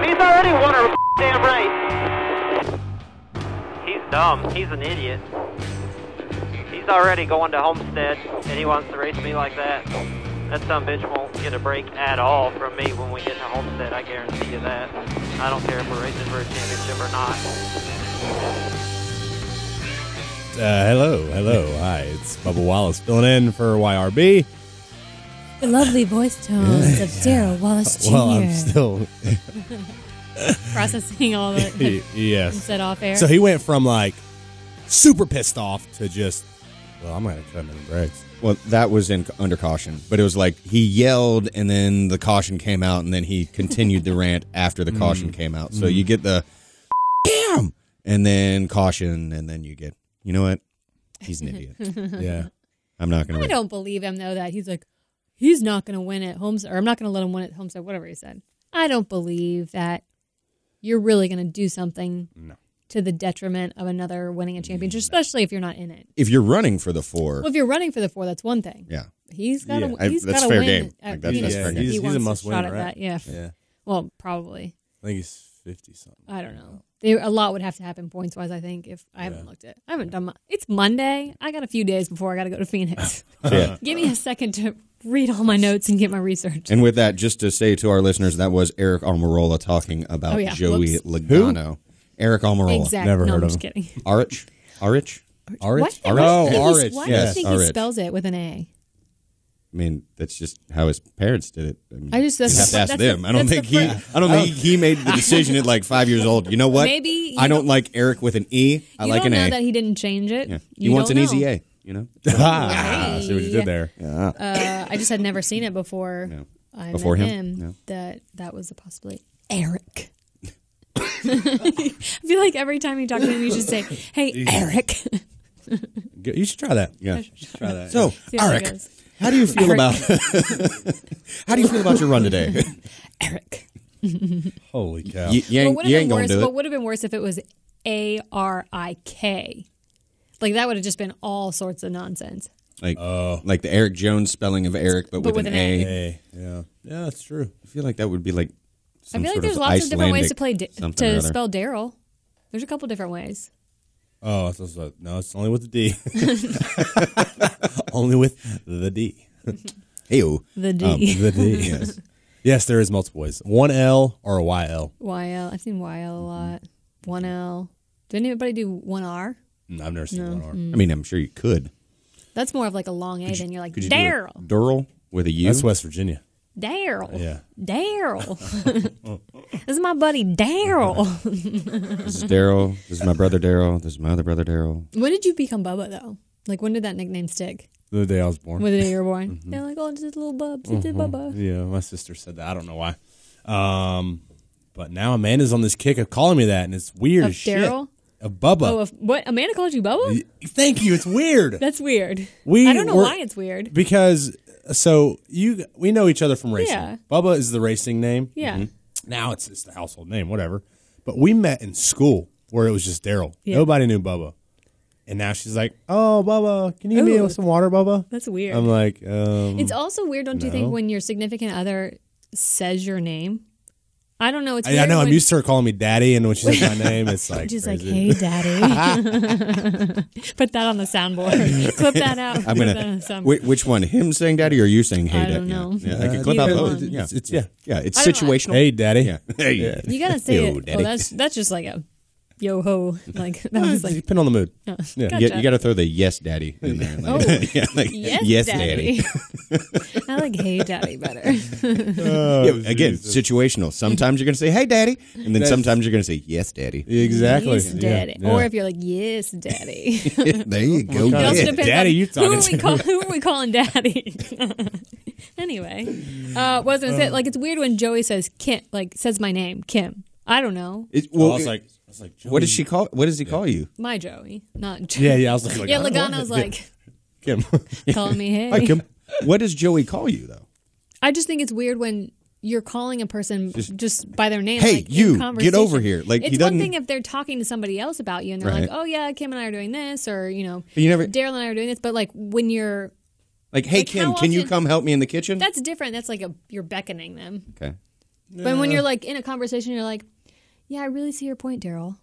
He's already won a damn race. He's dumb. He's an idiot. He's already going to Homestead, and he wants to race me like that. That son bitch won't get a break at all from me when we get to Homestead. I guarantee you that. I don't care if we're racing for a championship or not. Hello. Hi, it's Bubba Wallace filling in for YRB. The lovely voice tones of Daryl Wallace Jr. Well, I'm still processing all the yes. set off air. So he went from like super pissed off to just, well, I'm going to cut him in the brakes. Well, that was under caution, but it was like he yelled and then the caution came out and then he continued the rant after the caution came out. So you get the damn and then caution and then you get, you know what? He's an idiot. Yeah. I'm not going to. I don't believe him though that he's like, he's not going to win at Homestead, or I'm not going to let him win at Homestead, whatever he said. I don't believe that you're really going to do something to the detriment of another winning a championship, especially if you're not in it. If you're running for the 4. Well, if you're running for the 4, that's one thing. Yeah. He's got to that's fair win. game. Like, that's fair game. He's a must-win, shot at right? that. Yeah. Well, probably. I think he's 50-something. I don't know. A lot would have to happen points-wise, I think, if I haven't looked at it. I haven't done it's Monday. I got a few days before I got to go to Phoenix. Yeah. Give me a second to read all my notes and get my research. And with that, just to say to our listeners, that was Eric Almirola talking about Joey Logano. Eric Almirola. Exactly. Never no, heard I'm of just him. kidding. Arich? What? Arich. Why do you think he spells it with an A? I mean, that's just how his parents did it. I mean, I just you have to ask them. I don't think he made the decision at like 5 years old. You know what? Maybe I don't like Eric with an E. I like an A. You don't know that he didn't change it. Yeah. He wants an easy A. You know. I see what you did there. Yeah. I just had never seen it before. No. I Before met him? him. No. That was a possibility. Eric. I feel like every time you talk to him, you should say, "Hey, Eric." You should try that. Yeah. Try that. So, See how that Eric, goes. how do you feel about your run today? Eric. Holy cow. You ain't gonna do it. What would have been worse if it was ARIK? Like that would have just been all sorts of nonsense. Like the Eric Jones spelling of Eric, but with an A. Yeah, that's true. I feel like that would be like I feel like there's lots of different ways to spell Daryl. There's a couple different ways. Oh, no, it's only with the D. Only with the D. Hey-o. The D. The D, yes. Yes, there is multiple ways. One L or a YL. YL. I've seen YL a lot. 1L. Did anybody do 1R? No, I've never seen 1R. I mean, I'm sure you could. That's more of like a long A than you're like, Could you Daryl. Durrell with a U? That's West Virginia. Daryl. Yeah. Daryl. This is my buddy Daryl. This is Daryl. This is my brother Daryl. This is my other brother Daryl. When did you become Bubba, though? Like, when did that nickname stick? The day I was born. When the day you were born? They're like, oh, it's just little Bubs. It's a Bubba. Yeah, my sister said that. I don't know why. But now Amanda's on this kick of calling me that, and it's weird as shit. Daryl? Of Bubba. Oh, what? Amanda called you Bubba? Thank you. It's weird. That's weird. I don't know why it's weird. Because, we know each other from racing. Yeah. Bubba is the racing name. Yeah. Mm-hmm. Now it's the household name, whatever. But we met in school where it was just Daryl. Yeah. Nobody knew Bubba. And now she's like, oh, Bubba, can you give me some water, Bubba? That's weird. I'm like, it's also weird, don't you think, when your significant other says your name? I don't know. It's weird. I know. I'm used to her calling me Daddy, and when she says my name, it's like she's crazy. like, "Hey, Daddy." Put that on the soundboard. Clip that out. I'm gonna. Which one? Him saying Daddy, or you saying Hey, Daddy? I don't know. Yeah, I can clip out both. Yeah, it's situational. Hey, Daddy. Yeah. Hey, yeah. You gotta say Yo, it. Daddy. Oh, that's just like a yo ho. Like that was like. Depending on the mood. Oh, yeah. gotcha. You got to throw the yes, Daddy in there. Like, yes, Daddy. I like Hey, Daddy better. Again, situational. Sometimes you're going to say Hey, Daddy, and then sometimes you're going to say Yes, Daddy. Exactly. Yes, Daddy. Yeah. Or if you're like Yes, Daddy. There you go. It also depends Daddy, on you talking who are we calling Daddy? Anyway, what was I going to say? Like, it's weird when Joey says Kim, like says my name, Kim. I don't know. I was like, what does she call? What does he call you? My Joey, not Joey. Yeah. I was like, yeah. Logano's like Kim, calling me Hey. Hi, Kim. What does Joey call you though? I just think it's weird when you're calling a person just by their name. Hey, like, you, in conversation. get over here. Like, it's he doesn't. one thing if they're talking to somebody else about you and they're Right. like, oh yeah, Kim and I are doing this, or But you never. Daryl and I are doing this. But like when you're Like, hey like, Kim, how can you often- come help me in the kitchen? that's different. That's like you're beckoning them. Okay. But when you're like in a conversation, you're like, yeah, I really see your point, Daryl.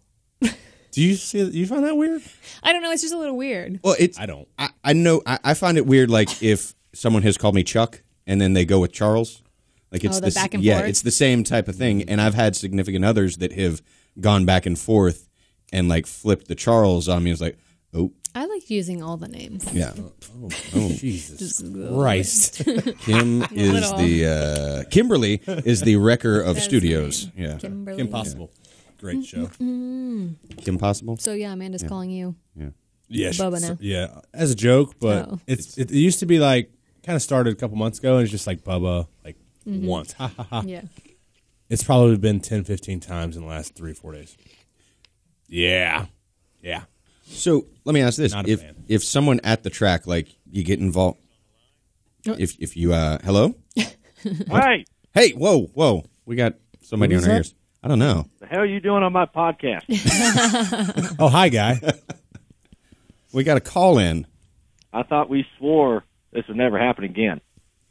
Do you see? You find that weird? I don't know. It's just a little weird. Well, I don't. I know. I find it weird. Like if someone has called me Chuck and then they go with Charles, like it's the back and yeah, forth? it's the same type of thing. And I've had significant others that have gone back and forth and like flipped the Charles on me. It's like, oh, I like using all the names. yeah. Jesus Christ! Kim is little. the Kimberly is the wrecker of studios. Yeah, Kimberly. Impossible. Great show. Kim Possible. So yeah, Amanda's calling you. Yeah, Bubba now. yeah, as a joke, but Oh. it used to be like kind of started a couple months ago, and it's just like Bubba, like once. Ha ha ha. Yeah. It's probably been 10, 15 times in the last 3-4 days. Yeah, yeah. So let me ask this: Not a fan. if someone at the track, like you get involved, if you hello, Hey, whoa, we got somebody on Who's our that? ears. I don't know. the hell are you doing on my podcast? Oh, hi, guy. We got a call in. I thought we swore this would never happen again.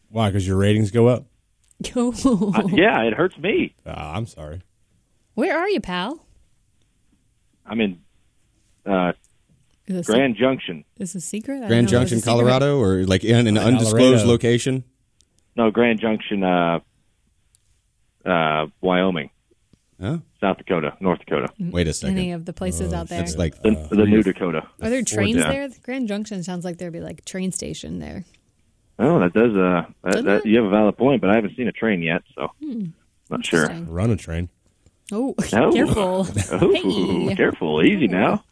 Why? Because your ratings go up? Yeah, it hurts me. I'm sorry. Where are you, pal? I'm in Is Grand Junction. Is this a secret? I didn't Grand know it was Junction, a secret. Colorado, or like in an undisclosed Colorado. location. No, Grand Junction, Wyoming, Oh, South Dakota, North Dakota, wait a second. Any of the places out there. That's like the New Dakota. Are there trains yeah. there? Grand Junction sounds like there'd be like a train station there. Oh, that does. Doesn't it? You have a valid point, but I haven't seen a train yet, so not sure. Interesting. Run a train. Oh, No. careful. Ooh, Hey. careful, easy now.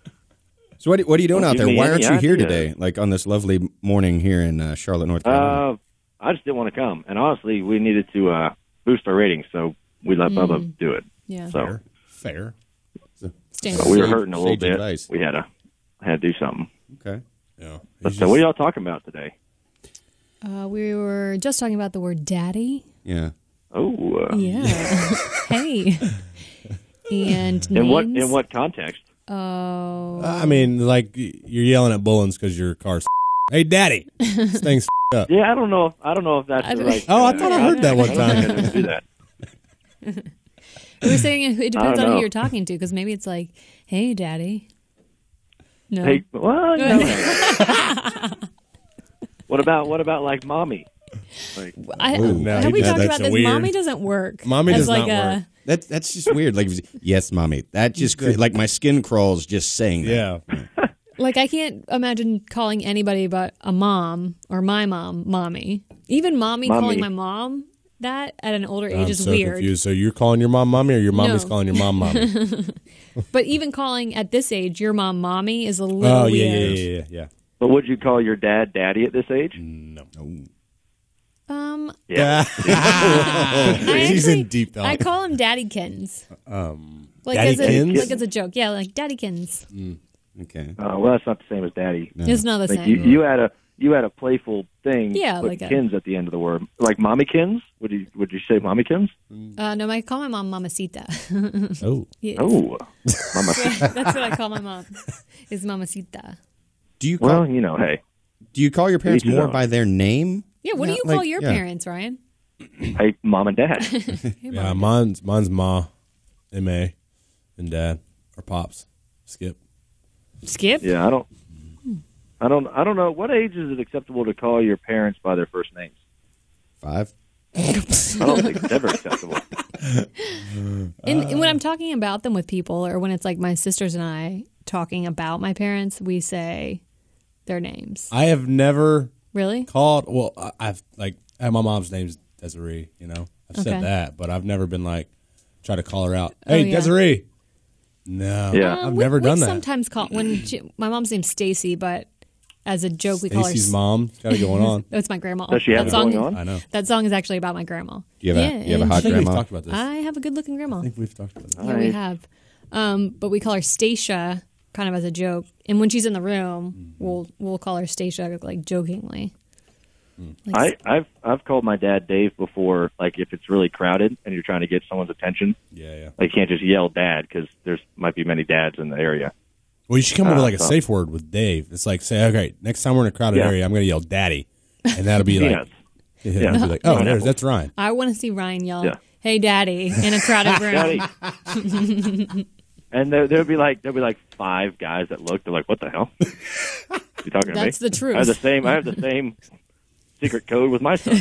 So what are you doing Don't out give there? me Why any aren't you here idea. today? Like on this lovely morning here in Charlotte, North Carolina. I just didn't want to come, and honestly, we needed to boost our ratings, so we let Bubba do it. Yeah. So Fair. Standard. we were Sage- hurting a little sage bit. advice. We had to do something. Okay. Yeah. But what are y'all talking about today? We were just talking about the word daddy. Yeah. Oh, Yeah. Hey. And in names. what context? Oh. I mean, like you're yelling at Bullens because your car's. Hey, Daddy, this thing's up. Yeah, I don't know if that's I the don't- right. Oh, I thought I heard that one I don't think I time. didn't do that. we were saying it depends I on don't who know. you're talking to, because maybe it's like, hey, daddy. No. Hey, well, no. What about like mommy? Like, Ooh, now have we that's talked about this? weird. Mommy doesn't work. Mommy as does like not a, work. That's just weird. Like, yes, mommy. That just like my skin crawls just saying that. Yeah. Like, I can't imagine calling anybody but a mom or my mom, mommy. Even mommy calling my mom that at an older age I'm is so weird. confused. So you're calling your mom mommy, or your mommy's No. calling your mom mommy? But even calling at this age your mom mommy is a little Oh weird. yeah. but would you call your dad daddy at this age? No. Yeah. She's in deep thought. I call him Daddykins. Like Daddykins? like as a joke. Yeah, like Daddykins. Okay. Well, that's not the same as daddy. It's not the Like same. you had a playful thing. Yeah, with like a- kins at the end of the word, like mommykins. Would you say mommykins? No, I call my mom Mamacita. Oh. Yes. Oh, mama. That's what I call my mom. Is Mamacita. Do you call Well, hey, your parents Each his more own. by their name? Yeah, what do you like, call your yeah. parents, Ryan? hey, mom and dad. Hey, Yeah, Mom. mine's Ma, M.A., and Dad, or Pops, Skip. Skip? Yeah, I don't know. What age is it acceptable to call your parents by their first names? 5. I don't think it's ever acceptable. And when I'm talking about them with people, or when it's like my sisters and I talking about my parents, we say their names. I have never Really? called. Well, I've my mom's name's Desiree. You know, I've Okay. said that, but I've never been like try to call her out. Hey, yeah. Desiree. No, Yeah. I've never done we that. sometimes call my mom's name's Stacy, but as a joke we call her. Stacey's mom got it going on. That's my grandma. Does she have that it song, going on? I know. That song is actually about my grandma. You have a and hot she- I think we've grandma? talked about this. I have a good-looking grandma. I think we've talked about this. Yeah, we have. But we call her Stacia kind of as a joke. And when she's in the room, we'll call her Stacia like jokingly. Like, I've called my dad Dave before, like if it's really crowded and you're trying to get someone's attention. Yeah. Like you can't just yell dad because there's might be many dads in the area. Well, you should come up with like a so- safe word with Dave. It's like, say, okay, next time we're in a crowded Yeah. area, I'm going to yell daddy. And that'll be like, Peanuts. it'll be like, oh, that's Ryan. I want to see Ryan yell, Yeah. "Hey, Daddy," in a crowded room. Daddy. And there'd be like 5 guys that looked. They're like, "What the hell? You talking to me?" That's the truth. I have the same secret code with my son.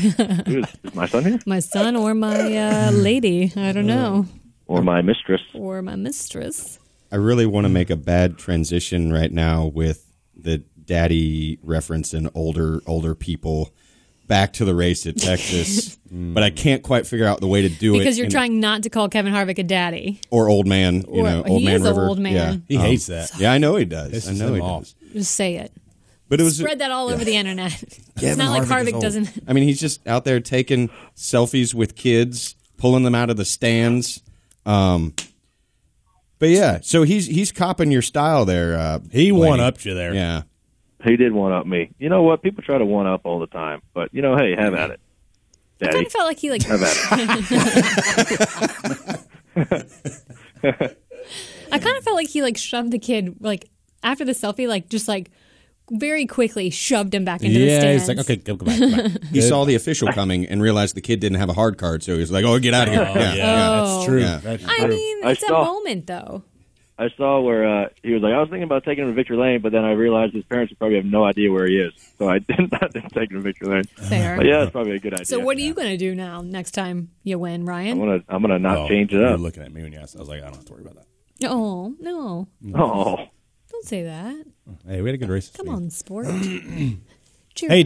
Is my son here? My son or my lady? I don't know. Or my mistress? Or my mistress. I really want to make a bad transition right now with the daddy reference and older people back to the race at Texas, but I can't quite figure out the way to do it. Because you're trying not to call Kevin Harvick a daddy. Or old man, old he man is River. Old man. He hates that. Yeah, I know he does. Pisses I know he him off. does. Just say it. But it was Spread that all over the internet. It's Kevin not like Harvick is Harvick old. doesn't. I mean, he's just out there taking selfies with kids, pulling them out of the stands. But yeah, so he's copping your style there. He Blaney. one-upped you there. Yeah. He did one up me. You know what? People try to one up all the time, but hey, have at it, I Daddy. kind of felt like he Have at it. I kind of felt like he shoved the kid after the selfie, just very quickly shoved him back into the Yeah, stands. he's like, okay, go back. He saw the official coming and realized the kid didn't have a hard card, so he was like, "Oh, get out of here!" That's true. Yeah. That's I true. mean, I it's a saw- moment though. I saw where he was like, I was thinking about taking him to Victory Lane, but then I realized his parents would probably have no idea where he is, so I didn't take him to Victory Lane. Fair. But yeah, it's probably a good idea. So what are you going to do now next time you win, Ryan? I'm gonna not Oh, change it you up. were looking at me when you asked. I was like, I don't have to worry about that. Oh, no. Oh, Don't say that. Hey, we had a good race. this Come week. on, sport. Cheer. Hey,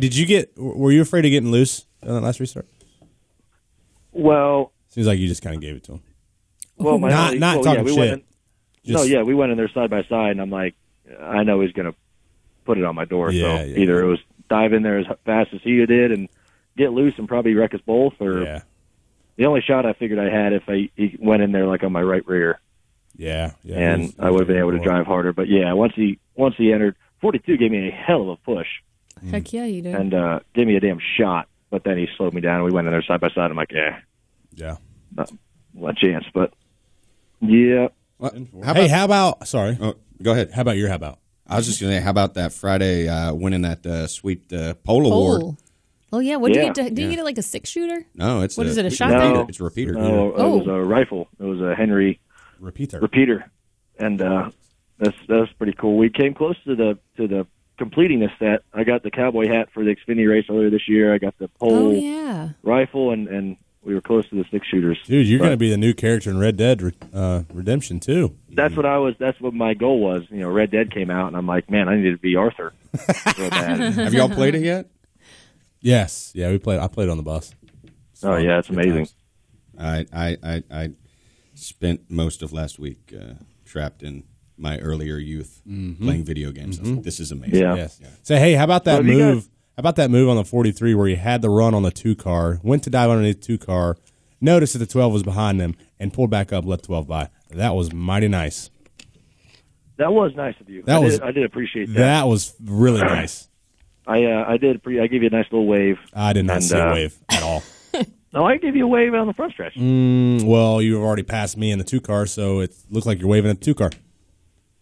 were you afraid of getting loose on that last restart? well, Seems like you just kind of gave it to him. my Not talking we shit. went in, Just- we went in there side by side, and I'm like, I know he's gonna put it on my door. Yeah, so yeah. either it was dive in there as fast as he did and get loose and probably wreck us both, or Yeah. the only shot I figured I had if he went in there on my right rear. Yeah. And I would have been able to drive harder. But yeah, once he entered, 42 gave me a hell of a push Heck yeah, you do. and gave me a damn shot. But then he slowed me down. And we went in there side by side. I'm like, Yeah. not a chance. But yeah, Well, How about? Sorry. Oh, go ahead. How about? I was just going to say, how about that Friday winning that sweet pole award? Pole. Oh, yeah. What did you Yeah. get? Did you get it a 6-shooter? No, it's What is it, a it's shotgun? No. It's a repeater. no, it was a rifle. It was a Henry Repeater. repeater, and that's pretty cool. We came close to the completing this set. I got the cowboy hat for the Xfinity race earlier this year. I got the pole Oh, yeah. rifle, and we were close to the 6-shooters. Dude, you're But going to be the new character in Red Dead Redemption too. That's what my goal was. Red Dead came out, and I'm like, man, I need to be Arthur. So bad. Have y'all played it yet? Yes. Yeah, I played on the bus. It's Oh fun. yeah, it's Good amazing. times. I spent most of last week trapped in my earlier youth playing video games. I was like, this is amazing. Yeah. Yes. Say, hey, how about that Well, have you move? How about that move on the 43 where he had the run on the 2 car, went to dive underneath the 2 car, noticed that the 12 was behind him, and pulled back up, let 12 by. That was mighty nice. That was nice of you. I did appreciate that. That was really nice. I did. I gave you a nice little wave. I did not And, see a wave at all. No, I gave you a wave on the front stretch. Well, you've already passed me in the 2 car, so it looked like you're waving at the 2 car.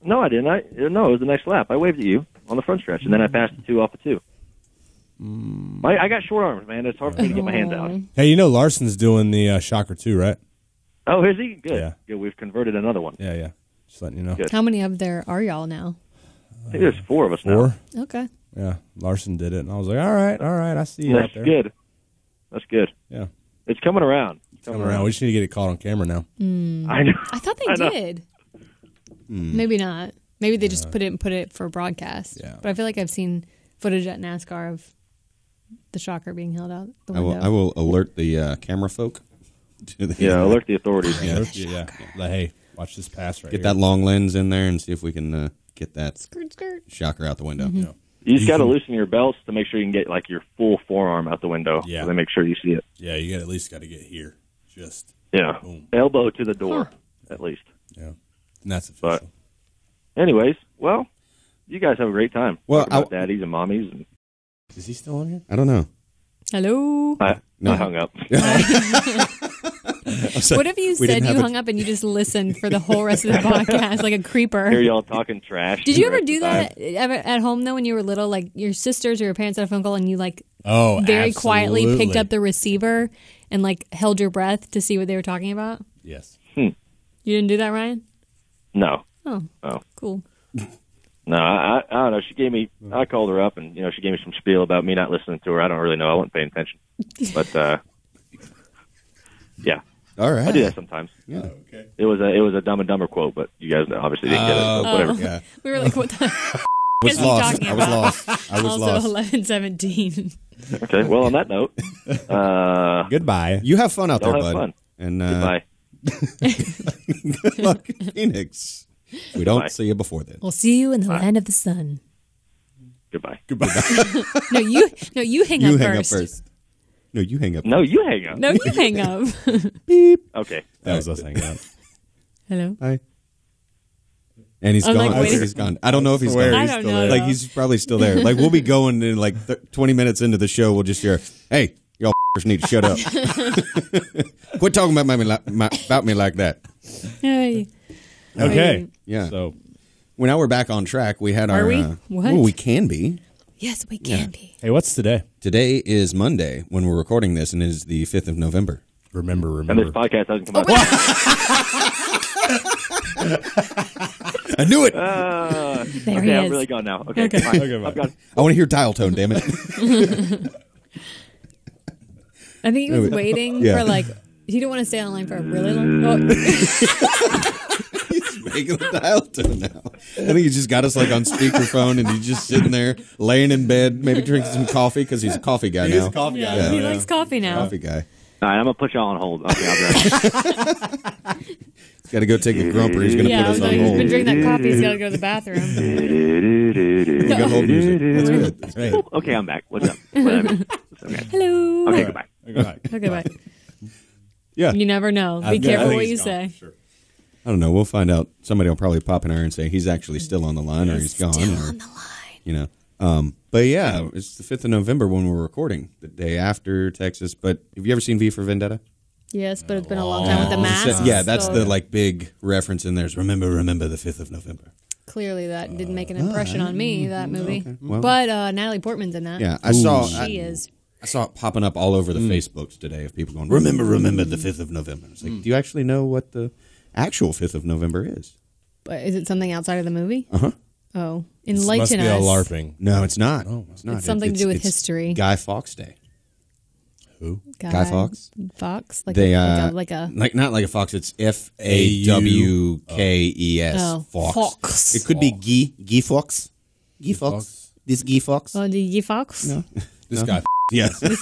No, I didn't. No, it was a nice lap. I waved at you on the front stretch, and then I passed the 2 off the 2. I got short arms, man. It's hard for me to get my hands out. Hey, Larson's doing the shocker too, right? Oh, is he? Good. Yeah. Good. We've converted another one. Yeah. Just letting you know. Good. How many of there are y'all now? I think there's 4 of us now. 4? Okay. Yeah, Larson did it, and I was like, all right, I see you out That's there. good. That's good. Yeah, It's coming around. coming around. We just need to get it caught on camera now. I know. I thought they I know. did. Maybe not. Maybe they just put it for broadcast. Yeah. But I feel like I've seen footage at NASCAR of the shocker being held out the window. I will alert the camera folk. To the, Yeah, alert the authorities. Yeah. Like, hey, watch this pass right Get here. that long lens in there and see if we can get that Skirt, skirt. shocker out the window. Yeah. You just got to loosen your belts to make sure you can get your full forearm out the window. Yeah. So they make sure you see it. Yeah, you got at least got to get here. Just Yeah. Boom. Elbow to the door, at least. yeah, and that's official. But anyways, well, you guys have a great time. Well, Talking about daddies and mommies. And Is he still on here? I don't know. Hello. I hung up. What if you we said didn't you have hung up and you just listened for the whole rest of the podcast like a creeper? Hear y'all talking trash. Did you the ever rest do of the time. that ever at home though when you were little? Like your sisters or your parents had a phone call and you Oh, very quietly picked absolutely. up the receiver and like held your breath to see what they were talking about? Yes. You didn't do that, Ryan? No. Oh, Oh. cool. No, I don't know. She gave me. I called her up, and she gave me some spiel about me not listening to her. I don't really know. I wasn't paying attention, but yeah. All right. I do that sometimes. Yeah. Okay. It was a Dumb and Dumber quote, but you guys obviously didn't get it. So whatever. Yeah. We were like, what the Was is he lost. talking I was about? lost. I was Also, lost. 11:17. Okay. Well, on that note, Goodbye. You have fun out Y'all there, have bud. fun. And goodbye. good luck, Phoenix. We don't Goodbye. see you before then. We'll see you in the land of the sun. Goodbye. No, you hang You up hang first. up first. No, you hang up. No, you hang up. No, you hang up. Okay. That was us hanging out. Hello. Bye. And he's I'm gone. like, I think wait. he's gone. I don't know if he's Swear gone. I he's don't still know. there. Like he's probably still there. Like we'll be going in like 20 minutes into the show. We'll just hear, "Hey, y'all need to shut up. Quit talking about me like that." Hey. Okay. Yeah. So Well, now we're back on track. We had Are our. we? What? Well, we can be. Yes, we can be. hey, what's today? Today is Monday when we're recording this, and it is the 5th of November. Remember. And this podcast doesn't come out. I knew it. There Okay, he I'm is. really gone now. Okay, Okay. fine. Okay, bye. I'm gone. I want to hear dial tone. Damn it. I think he was waiting Yeah. for like he didn't want to stay online for a really long. Oh, He's making a dial tone now. I think he just got us like on speakerphone, and he's just sitting there, laying in bed, maybe drinking some coffee because he's a coffee guy now. coffee yeah, Yeah. he likes coffee now. Coffee guy. All right, I'm gonna put y'all on hold. Okay, I'll be right. He's got to go take a grumper. He's going to Yeah, put us on he's hold. been drinking that coffee. He's got to go to the bathroom. We got hold music. That's good. That's Hey. good. Okay, I'm back. What's up? Whatever. Okay. Hello. Okay, goodbye. Okay, bye. Yeah. You never know. Be I careful think what he's you gone, say. sure. I don't know. We'll find out. Somebody will probably pop in there and say he's actually still on the line, or he's gone. Still or, on the line. you know. But yeah, it's the 5th of November when we're recording, the day after Texas. But have you ever seen V for Vendetta? Yes, but it's been a long time with the mask. Yeah, that's so the like big reference in there. Is remember the 5th of November. clearly that didn't make an impression on me. That movie, Well- but Natalie Portman's in that. Yeah, I saw. she is. I saw it popping up all over the Facebooks today of people going, remember the 5th of November. It's like, do you actually know what the actual 5th of November is? But is it something outside of the movie? Uh-huh. Oh, This must enlighten be a us. LARPing. No, it's not. Oh, it's not. It's something to do with it's history. Guy Fawkes Day. Who? Guy Fawkes? Fox, like They like a like not like a fox. It's FAWKES. Oh, Fox. fox. It could be Guy Fawkes. Guy Fawkes. This Guy Fawkes. Oh, the Fox. No. This guy. Yes. This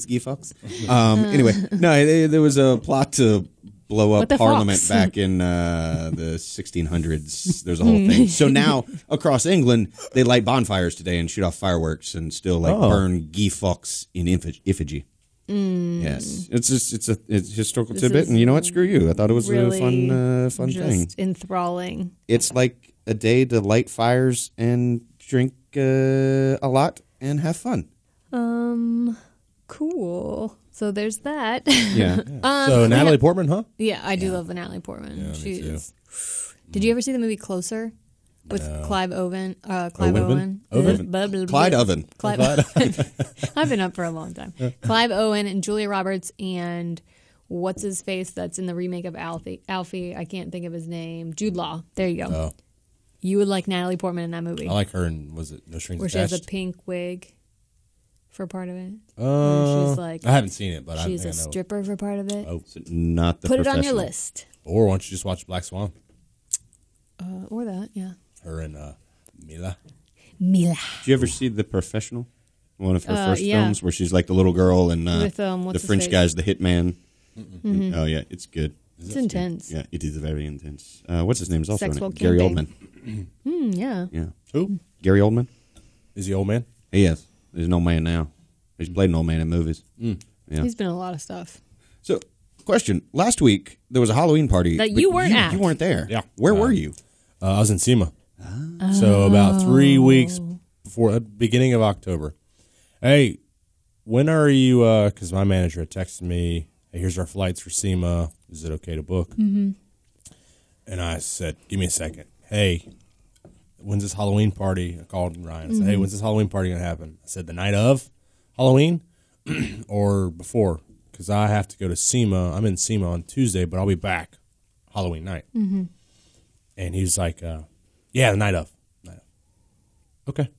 Guy Fawkes. Anyway, no, there was a plot to blow What up the Parliament fox? back in the 1600s. There's a whole thing. So now across England, they light bonfires today and shoot off fireworks and still burn Guy Fawkes in effigy. Yes, it's a historical This tidbit, is and you know what? Screw you. I thought it was really a fun just thing. enthralling. It's like a day to light fires and drink a lot and have fun. Cool. So there's that. Yeah. So Natalie Portman, huh? Yeah, I do love the Natalie Portman. Yeah, me She too. is. Did you ever see the movie Closer with Clive Owen? Clive Owen? Owen. Clyde Oven. Clive. I've been up for a long time. Clive Owen and Julia Roberts and what's his face that's in the remake of Alfie. I can't think of his name. Jude Law. There you go. Oh, You would like Natalie Portman in that movie, I like her. And was it No Strings where she has a Attached? pink wig for part of it. She's like I haven't seen it, but she's I a think I know. stripper for part of it. Oh, Not the Put it on your professional. list. or why don't you just watch Black Swan? Or that, yeah. Her and Mila. Mila. Did you ever see The Professional? One of her first yeah. films where she's like the little girl and With, the what's his French face? guy's the hitman. And- oh, yeah, it's good. It's intense. Yeah, it is very intense. What's his name is also in Sexual it? Gary camping. Oldman. Yeah. Yeah. Who? Gary Oldman? Is he old man? He is. He's an old man now. He's played an old man in movies. Yeah. He's been in a lot of stuff. So, question. Last week, there was a Halloween party. That but you weren't at. You weren't there. Yeah. Where were you? I was in SEMA. So about 3 weeks before the beginning of October. Hey, when are you? Because my manager had texted me, hey, here's our flights for SEMA. Is it okay to book? Mm-hmm. And I said, give me a second. Hey, when's this Halloween party? I called Ryan. I said, hey, when's this Halloween party going to happen? I said, the night of Halloween or before? because I have to go to SEMA. I'm in SEMA on Tuesday, but I'll be back Halloween night. Mm-hmm. And he's like, yeah, the night of. Okay.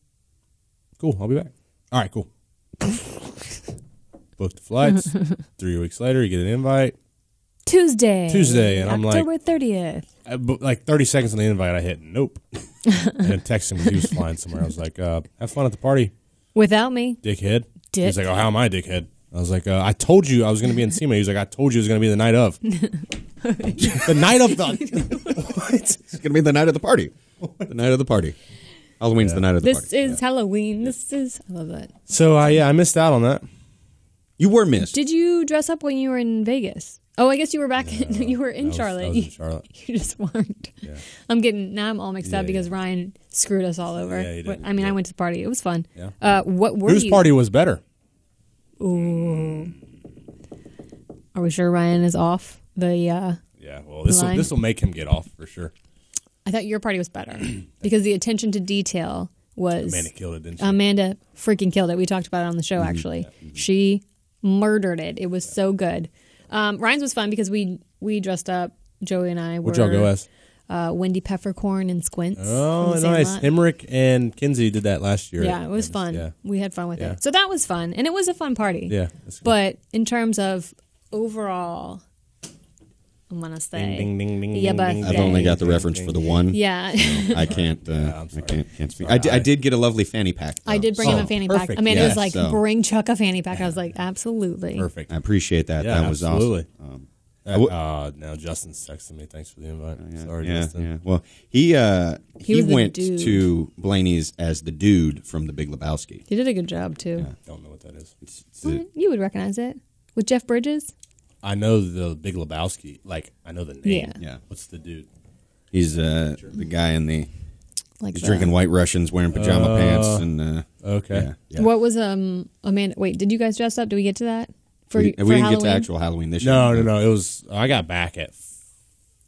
Cool. I'll be back. All right, cool. Booked the flights. 3 weeks later, you get an invite. Tuesday. And I'm October like, 30th. like 30 seconds on the invite, I hit nope. And then texted him because he was flying somewhere. I was like, have fun at the party. Without me. Dickhead. He's like, oh, how am I, dickhead? I was like, I told you I was going to be in SEMA. He was like, I told you it was going to be the night of. The night of the... What? It's going to be the night of the party. The night of the party. Halloween's the night of the party. This is Halloween. I love that. So, I missed out on that. You were missed. Did you dress up when you were in Vegas? Oh, I guess you were back. You were in Charlotte. I was in Charlotte. You just weren't. Yeah. I'm all mixed up because Ryan screwed us all over. Yeah, he did. I mean, I went to the party. It was fun. Yeah. Whose party was better? Ooh. Are we sure Ryan is off the? Yeah. Well, this will make him get off for sure. I thought your party was better because the attention to detail was. Amanda killed it, didn't she? Amanda freaking killed it. We talked about it on the show. Actually, she murdered it. It was so good. Ryan's was fun because we dressed up. Joey and I were. What'd y'all go as? Wendy Peppercorn and Squints. Oh, nice. Hemrick and Kinsey did that last year. Yeah, it was fun. Yeah. We had fun with it. So that was fun. And it was a fun party. Yeah. But in terms of overall, I'm going to say. Ding, ding, ding, yeah, ding, I've only got the reference for the one. Yeah. I can't. I can't speak. I did get a lovely fanny pack, though. I did bring him a fanny pack. Amanda was like, bring Chuck a fanny pack. I was like, absolutely. Perfect. I appreciate that. Yeah, that was absolutely. Awesome. Now Justin's texting me. Thanks for the invite. Sorry, Justin. Yeah. Well, he went dude. to Blaney's as the dude from The Big Lebowski. He did a good job, too. Don't know what that is. You would recognize it. With Jeff Bridges? I know the Big Lebowski. Like, I know the name. Yeah. What's the dude? He's the guy in the... Like he's drinking White Russians, wearing pajama pants, and... Okay. Yeah. What was, Amanda... Wait, did you guys dress up? Did we get to that? We didn't Halloween? get to actual Halloween this year. No. It was... I got back at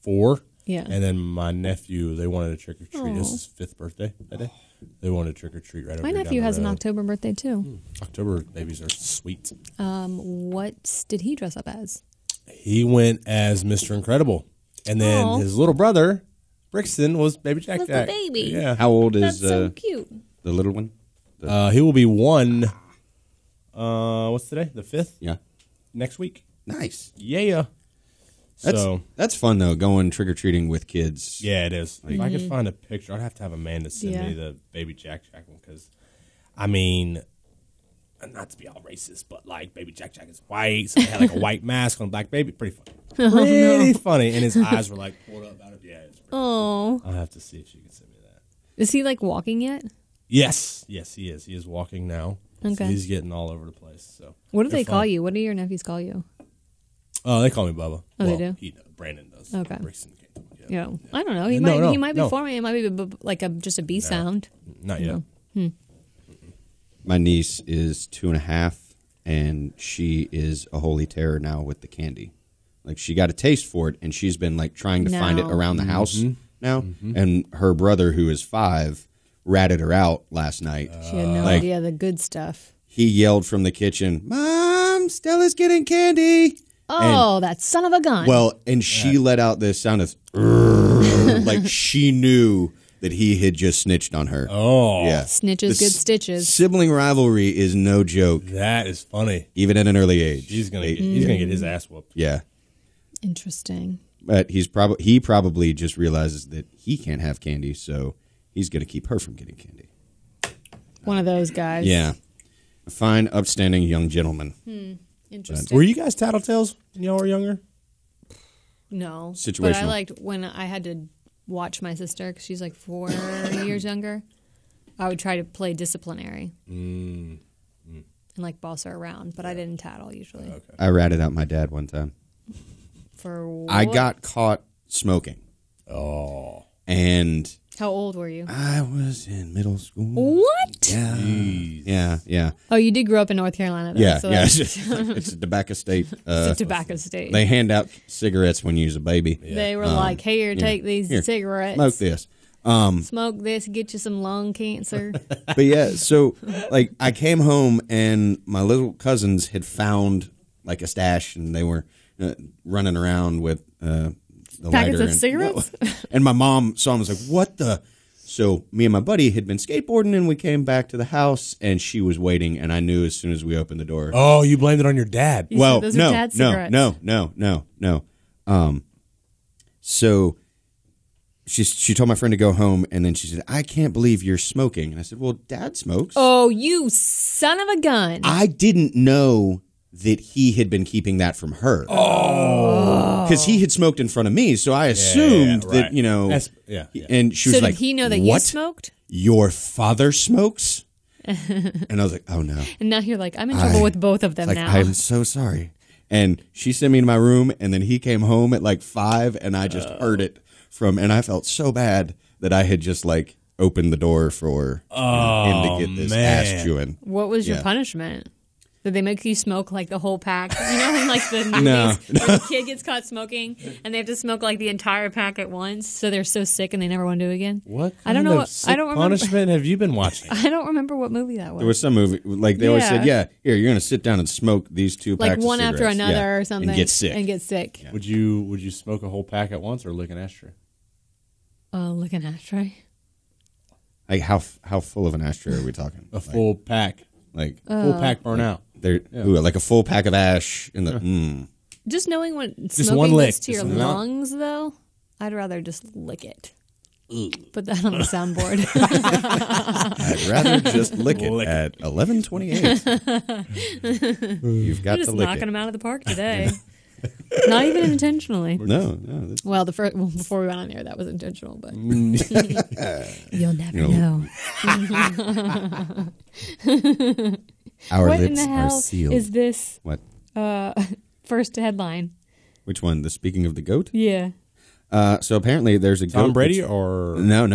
4. Yeah. And then my nephew, they wanted a trick-or-treat. This is his 5th birthday that day. They wanted a trick-or-treat right over My here nephew down has the an road. October birthday, too. October babies are sweet. What did he dress up as? He went as Mr. Incredible. And then his little brother, Brixton, was Baby Jack Was the Jack. baby. Yeah. How old That's is so cute. the little one? He will be 1. What's today? The 5th? Yeah. Next week. Nice. Yeah. That's fun, though, going trick-or-treating with kids. Yeah, it is. If I could find a picture, I'd have to have Amanda send me the Baby Jack Jack one because, I mean, not to be all racist, but like Baby Jack Jack is white, so he had like a white mask on a black baby. Pretty funny. Pretty funny. And his eyes were like pulled up out of the eyes. Oh. I'll have to see if she can send me that. Is he like walking yet? Yes, he is. He is walking now. Okay. So he's getting all over the place. So what do they call you? What do your nephews call you? They call me Bubba. Oh, they do? Brandon does. Okay. Brixton can't tell me. Yeah. I don't know. He might be forming. It might be like just a B sound. Not yet. My niece is 2.5, and she is a holy terror now with the candy. Like, she got a taste for it, and she's been like trying to find it around the house now. And her brother, who is 5, ratted her out last night. She had no idea the good stuff. He yelled from the kitchen, "Mom, Stella's getting candy!" Oh, that son of a gun! Well, and she let out this sound of like she knew that he had just snitched on her. Oh, yeah, snitches, good stitches. Sibling rivalry is no joke. That is funny. Even at an early age, he's gonna get his ass whooped. Yeah, interesting. But he probably just realizes that he can't have candy, so he's gonna keep her from getting candy. One of those guys. Yeah, a fine, upstanding young gentleman. Interesting. Were you guys tattletales when y'all were younger? No. Situational. But I liked when I had to watch my sister because she's like 4 years younger. I would try to play disciplinary and like boss her around, but I didn't tattle usually. Okay. I ratted out my dad one time. For what? I got caught smoking. Oh. And How old were you? I was in middle school. What? Yeah. Oh, you did grow up in North Carolina, though. Yeah. So It's a tobacco state. it's a tobacco state. They hand out cigarettes when you're a baby. They were like, here, take these cigarettes. Smoke this. Smoke this, get you some lung cancer. But yeah, so like I came home and my little cousins had found like a stash, and they were running around with the Packets lighter of cigarettes? No. And my mom saw him and was like, what the? So me and my buddy had been skateboarding, and we came back to the house, and she was waiting, and I knew as soon as we opened the door. Oh, you blamed it on your dad. You said those are dad's cigarettes. No. So she told my friend to go home, and then she said, I can't believe you're smoking. And I said, well, Dad smokes. Oh, you son of a gun. I didn't know that he had been keeping that from her. Oh. Because he had smoked in front of me, so I assumed that, you know. And she was so like, did he know that what? you smoked? Your father smokes? And I was like, oh, no. And now you're like, I'm in trouble with both of them like, now. I'm so sorry. And she sent me to my room, and then he came home at like 5, and I just heard it and I felt so bad that I had just like opened the door for him to get this ass chewing. What was your punishment? Did they make you smoke like the whole pack? You know, in like the movies where the kid gets caught smoking and they have to smoke like the entire pack at once, so they're so sick and they never want to do it again. What? I don't know. I don't remember. Punishment have you been watching? I don't remember what movie that was. There was some movie like they always said, here you're going to sit down and smoke these 2 packs, like one of after cigarettes. another or something, and get sick. Yeah. Would you smoke a whole pack at once or lick an ashtray? Lick an ashtray. Like how full of an ashtray are we talking? A full pack, like full pack burn out. Like a full pack of ash in the. Just knowing what just smoking one lick. does to your lungs, though, I'd rather just lick it. Put that on the soundboard. I'd rather just lick it at 11:28. You've got You're just to lick knocking it. them out of the park today. Not even intentionally. No. Well, before we went on air, that was intentional, but you'll never know. Our what lips in the are hell sealed. is this? What? First headline. Which one? The speaking of the goat? Yeah. So apparently there's a goat. Tom Brady or no.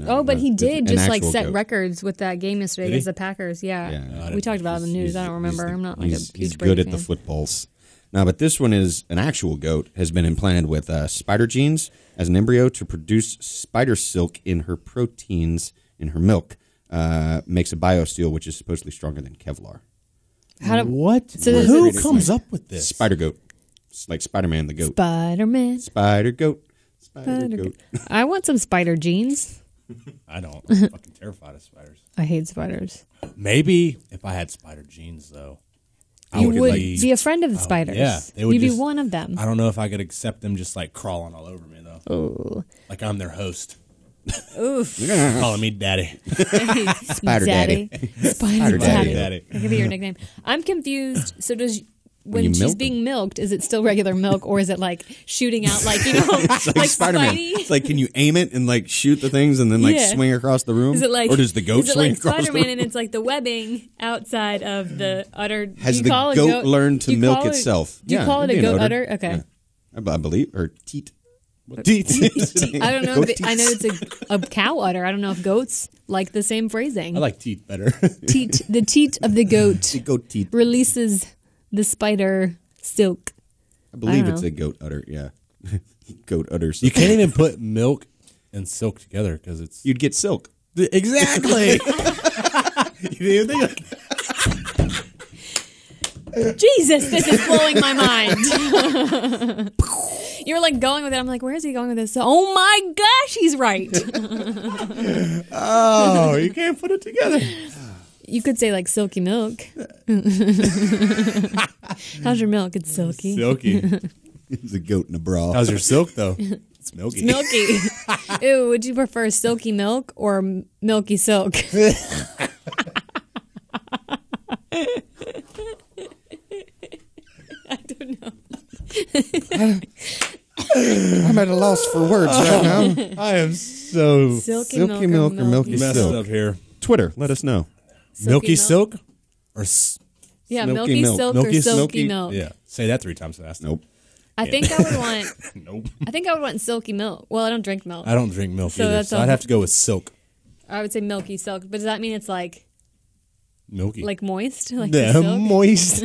Oh, but he did just like set goat. records with that game yesterday against the Packers. Yeah. We talked about it in the news. I don't remember. I'm not like a huge he's Brady good at fan. the footballs. No, but this one is an actual goat, has been implanted with spider genes as an embryo to produce spider silk in her proteins in her milk. Makes a biosteel, which is supposedly stronger than Kevlar. What? So who comes up with this? Spider goat. It's like Spider-Man the goat. Spider-Man. Spider goat. Spider goat. I want some spider jeans. I don't. I'm fucking terrified of spiders. I hate spiders. Maybe if I had spider jeans, though. You would be a friend of the spiders. Yeah. They would You'd just, be one of them. I don't know if I could accept them just like crawling all over me, though. Oh. Like I'm their host. Oof. Calling me daddy. Spider daddy. Spider daddy. Daddy. That could be your nickname. I'm confused. So does... When you she's milk being milked, is it still regular milk, or is it like shooting out, like, you know, It's like Spider-Man. Spidey? It's like, can you aim it and like shoot the things and then like swing across the room? Is it like, or does the goat is it swing like across Spider-Man the room? and it's like the webbing outside of the udder? Has the goat learned to milk itself? Do you call it a goat udder? Okay. Yeah. I believe, or teat. Teat. I don't know. I know it's a cow udder. I don't know if goats like the same phrasing. I like teeth better. Teat. The teat of the goat The goat teat. releases the spider silk. I believe I it's don't a goat udder. Yeah. Goat udder. You can't even put milk and silk together because it's... You'd get silk. Exactly. You didn't even think Jesus, this is blowing my mind. You're like going with it. I'm like, where is he going with this? Oh my gosh, he's right. Oh, you can't put it together. You could say like silky milk. How's your milk? It's silky. Silky. It's a goat in a bra. How's your silk, though? It's milky. It's milky. Ew, would you prefer silky milk or milky silk? I don't know. I'm at a loss for words right now. I am so Silky Silky milk or milky messed silk? up here. Twitter, let us know. Milky silk? silk? Or Yeah, Milky milky milk. silk Milky or silky silky? milk. Yeah. Say that 3 times fast. Nope. I think I would want. Nope. I think I would want silky milk. Well, I don't drink milk. I don't drink milk So either, that's so all- I'd have to go with silk. I would say milky silk, but does that mean it's like Milky. moist, like the yeah, silk? moist.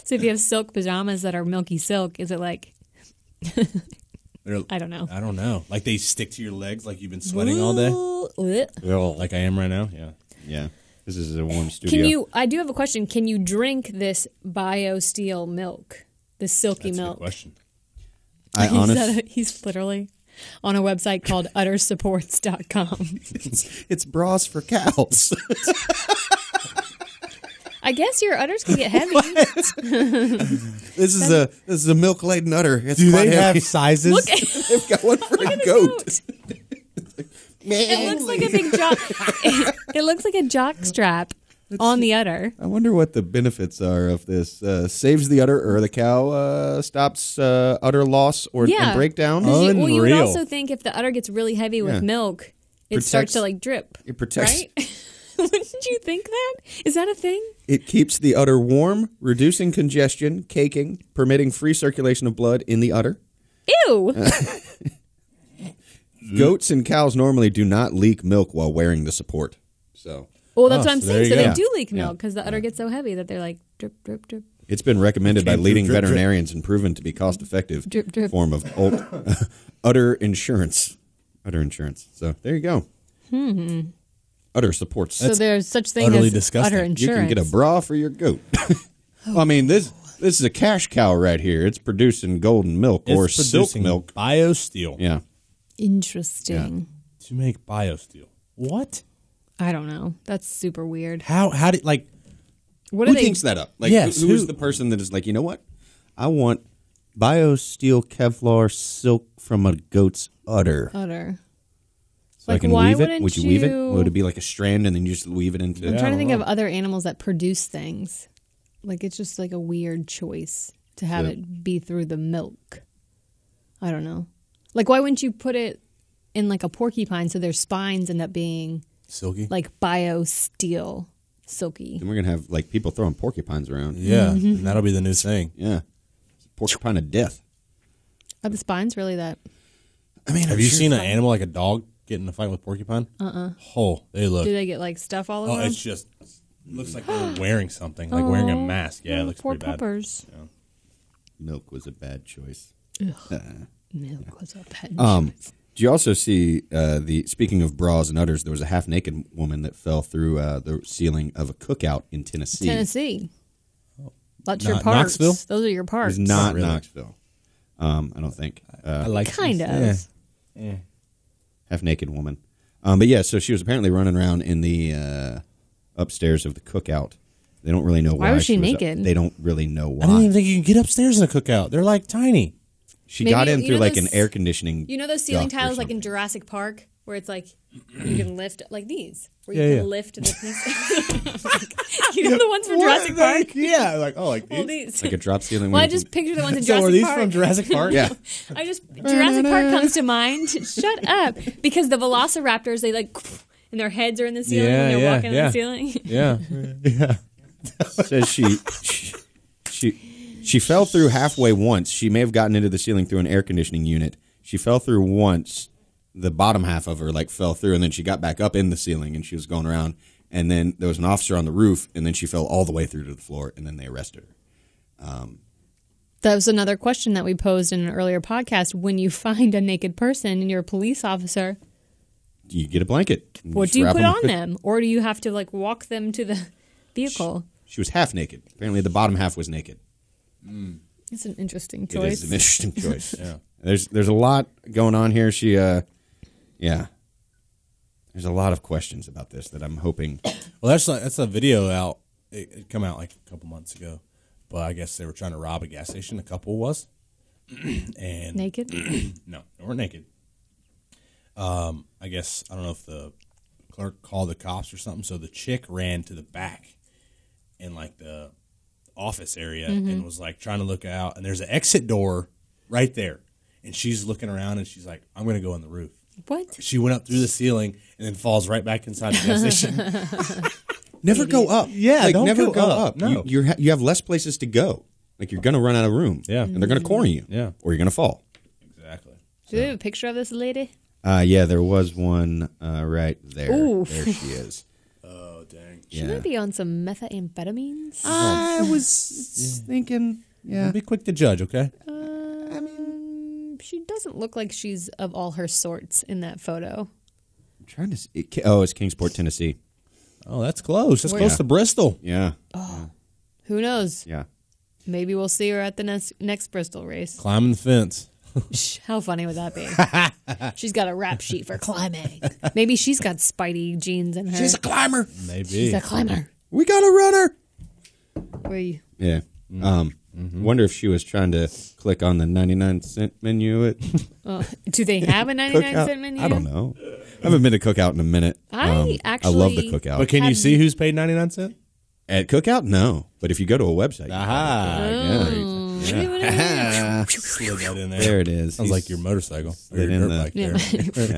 So if you have silk pajamas that are milky silk, is it like? They're- I don't know. I don't know. Like they stick to your legs like you've been sweating all day? Ugh. Like I am right now? Yeah. Yeah. This is a warm studio. Can you? I do have a question. Can you drink this BioSteel milk? This silky That's a milk. good question. He's literally on a website called uttersupports.com. It's bras for cows. I guess your udders can get heavy. This is a milk laden udder. It's Do quite they heavy. have sizes? Look at, They've got one for look a at the goat. It looks like a big jock. It looks like a jock strap on the udder. I wonder what the benefits are of this. Saves the udder, or the cow stops udder loss or and breakdown. 'Cause you would Unreal. also think if the udder gets really heavy with milk, it starts to like drip. It protects. Right? Wouldn't you think that? Is that a thing? It keeps the udder warm, reducing congestion, caking, permitting free circulation of blood in the udder. Ew. Goats and cows normally do not leak milk while wearing the support. So Well, that's what I'm so saying. there So you they go. do leak milk because the udder gets so heavy that they're like drip, drip, drip. it's been recommended by Drip, leading drip, drip. veterinarians and proven to be cost-effective Drip, drip. form of udder insurance. Udder insurance. So there you go. Udder supports. So there's such thing utterly as disgusting. udder You insurance. You can get a bra for your goat. Well, I mean, this is a cash cow right here. It's producing golden milk or It's silk producing milk. BioSteel. Yeah. Interesting. To make BioSteel. What? I don't know. That's super weird. How did like? What Who are they? thinks that up? Like, Yes, who is who- the person that is like, you know what? I want BioSteel Kevlar silk from a goat's udder. Udder. So I Like, can why weave it? wouldn't Would you weave it? you- Would it be like a strand and then you just weave it into I'm trying to I think don't of other animals that produce things. Like it's just like a weird choice to have it be through the milk. I don't know. Like why wouldn't you put it in like a porcupine so their spines end up being Silky? like BioSteel silky? And we're going to have like people throwing porcupines around. Yeah, Mm-hmm. and that'll be the new thing. Yeah. Porcupine of death. Are the spines really that? I mean, Have you seen an animal like a dog get in a fight with porcupine? Oh, they look. Do they get like stuff all over Oh, them? it's just looks like they're wearing something, like wearing a mask. Yeah, it looks Poor pretty bad. puppers. milk was a bad choice. Milk was a pet. Do you also see speaking of bras and udders, there was a half naked woman that fell through the ceiling of a cookout in Tennessee. Tennessee. That's your Not parts. Knoxville? Those are your It parts. was not really. Knoxville. I don't think. I like Kind of. Yeah. Half naked woman. But yeah, so she was apparently running around in the upstairs of the cookout. They don't really know why. Why was she up- naked? They don't really know I don't why. even think you can get upstairs in a cookout. They're like tiny. She Maybe- got in you through know like those- an air conditioning. You know those ceiling duct or tiles like in something. Jurassic Park where it's like you can lift like these where you Yeah, can yeah. lift the piece. You know the ones from Jurassic Park? Yeah, like like Well, these. Like a drop ceiling. Well, where I you just picture the ones in So Jurassic are these Park. from Jurassic Park? Yeah. I just Jurassic Park comes to mind. Shut up, because the Velociraptors they like and their heads are in the ceiling Yeah, and they're yeah, walking yeah. on the ceiling. Yeah. Yeah. says she fell through halfway once. She may have gotten into the ceiling through an air conditioning unit. She fell through once. The bottom half of her like fell through, and then she got back up in the ceiling, and she was going around. And then there was an officer on the roof, and then she fell all the way through to the floor, and then they arrested her. That was another question that we posed in an earlier podcast. When you find a naked person and you're a police officer, You get a blanket. and what just do you wrap put them- on them, or do you have to like walk them to the vehicle? She was half naked. Apparently, the bottom half was naked. It's an interesting It choice. is an interesting choice. Yeah. There's a lot going on here. She, yeah. There's a lot of questions about this that I'm hoping. Well, that's a video out. It come out like a couple months ago, but I guess they were trying to rob a gas station. A couple was, and Naked? no, they weren't naked. I guess I don't know if the clerk called the cops or something. So the chick ran to the back in like the office area and was like trying to look out. And there's an exit door right there, and she's looking around and she's like, "I'm going to go on the roof." What? She went up through the ceiling and then falls right back inside the gas station. Never go up. Yeah, like, don't never go go up. up. No. You have less places to go. Like you're gonna run out of room. Yeah. and they're gonna corner you. Yeah. or you're gonna fall. Exactly. Do they have a picture of this lady? Yeah, there was one right there. Ooh. There she is. Oh dang. She Yeah. might be on some methamphetamines. I was thinking. Yeah, Be quick to judge, okay? She doesn't look like she's of all her sorts in that photo. I'm trying to see. Oh, it's Kingsport, Tennessee. Oh, that's close. That's Where- close to Bristol. Yeah. Who knows? Yeah. Maybe we'll see her at the next Bristol race. Climbing the fence. How funny would that be? She's got a rap sheet for climbing. Maybe she's got Spidey genes in her. She's a climber. Maybe. She's a climber. We got a runner. Where you? Yeah. Wonder if she was trying to click on the 99-cent menu at Do they have a 99 Cookout. cent menu? I don't know. I haven't been to Cookout in a minute. I love the actually- Cookout. But can you see who's paid 99 cents? At Cookout, no. But if you go to a website, Aha. yeah. Slid that in there. There it is. Sounds like your motorcycle. Or slid your in dirt the-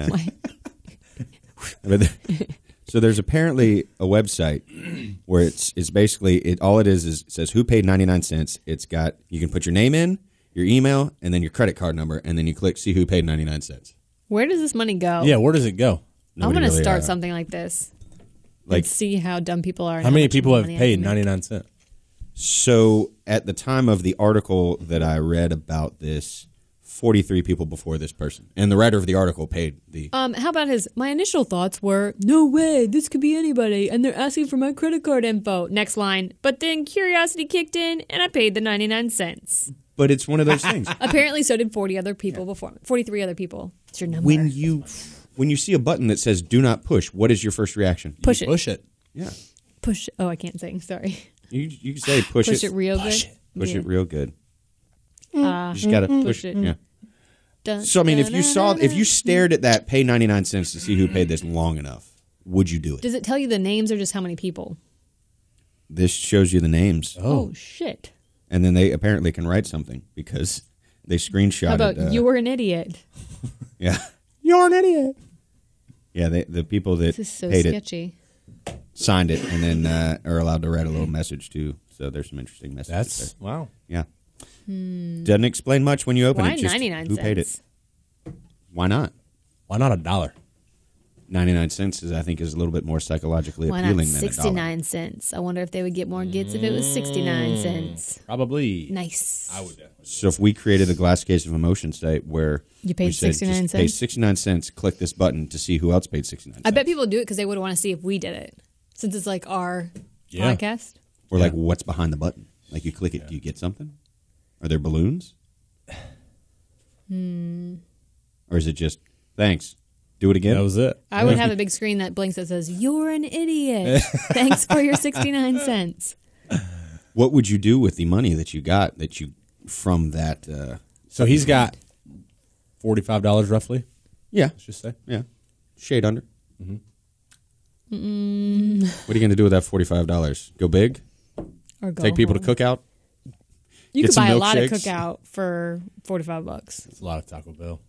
bike there. So there's apparently a website where it's basically all it is it says who paid 99 cents. It's got, you can put your name in, your email, and then your credit card number, and then you click see who paid 99 cents. Where does this money go? Yeah, where does it go? I'm going to Nobody start really, something like this. like And see how dumb people are. and How many much people have money I paid can make. 99 cents? So at the time of the article that I read about this, 43 people before this person, and the writer of the article paid the. How about my initial thoughts were, no way, this could be anybody, and they're asking for my credit card info. Next line, but then curiosity kicked in, and I paid the 99 cents. But it's one of those things. Apparently, so did 40 other people before me. 43 other people. It's your number. When you see a button that says "Do not push," what is your first reaction? Push it. Push it. Yeah, Push. Oh, I can't sing. Sorry. you can say push Push it real good. Push Yeah. it real good. You just gotta push it. Yeah. Dun, So I mean, if you dun. stared at that pay 99 cents to see who paid this long enough, would you do it? Does it tell you the names or just how many people? This shows you the names, Oh, shit. and then they apparently can write something because they screenshotted. How about you were an idiot? Yeah, You're an idiot. yeah. The people that This is so paid sketchy. it signed it, and then are allowed to write a little message too. So there's some interesting messages. That's, wow. there. Doesn't explain much when you open Why it. Just 99 who cents? paid it? Why not? Why not $1? 99 cents is, I think, is a little bit more psychologically Why not appealing than $1. 69 cents? I wonder if they would get more gets if it was 69 cents. Probably. Nice. I would definitely. So if we created a glass case of emotion site where You paid we said, 69 just pay cents? 69 cents, click this button to see who else paid 69 cents. I bet people would do it because they would want to see if we did it. Since it's like our Yeah. podcast. Or like, what's behind the button? Like you click it, do you get something? Are there balloons? Or is it just, thanks, do it again? That was it. I would have a big screen that blinks that says, "You're an idiot. Thanks for your 69 cents." What would you do with the money that you got from that? So he's got $45 roughly, Yeah, let's just say. yeah, shade under. What are you going to do with that $45? Go big? Or go Take people home. to Cookout? You get could some buy a lot of milkshakes? cookout for $45. It's a lot of Taco Bell.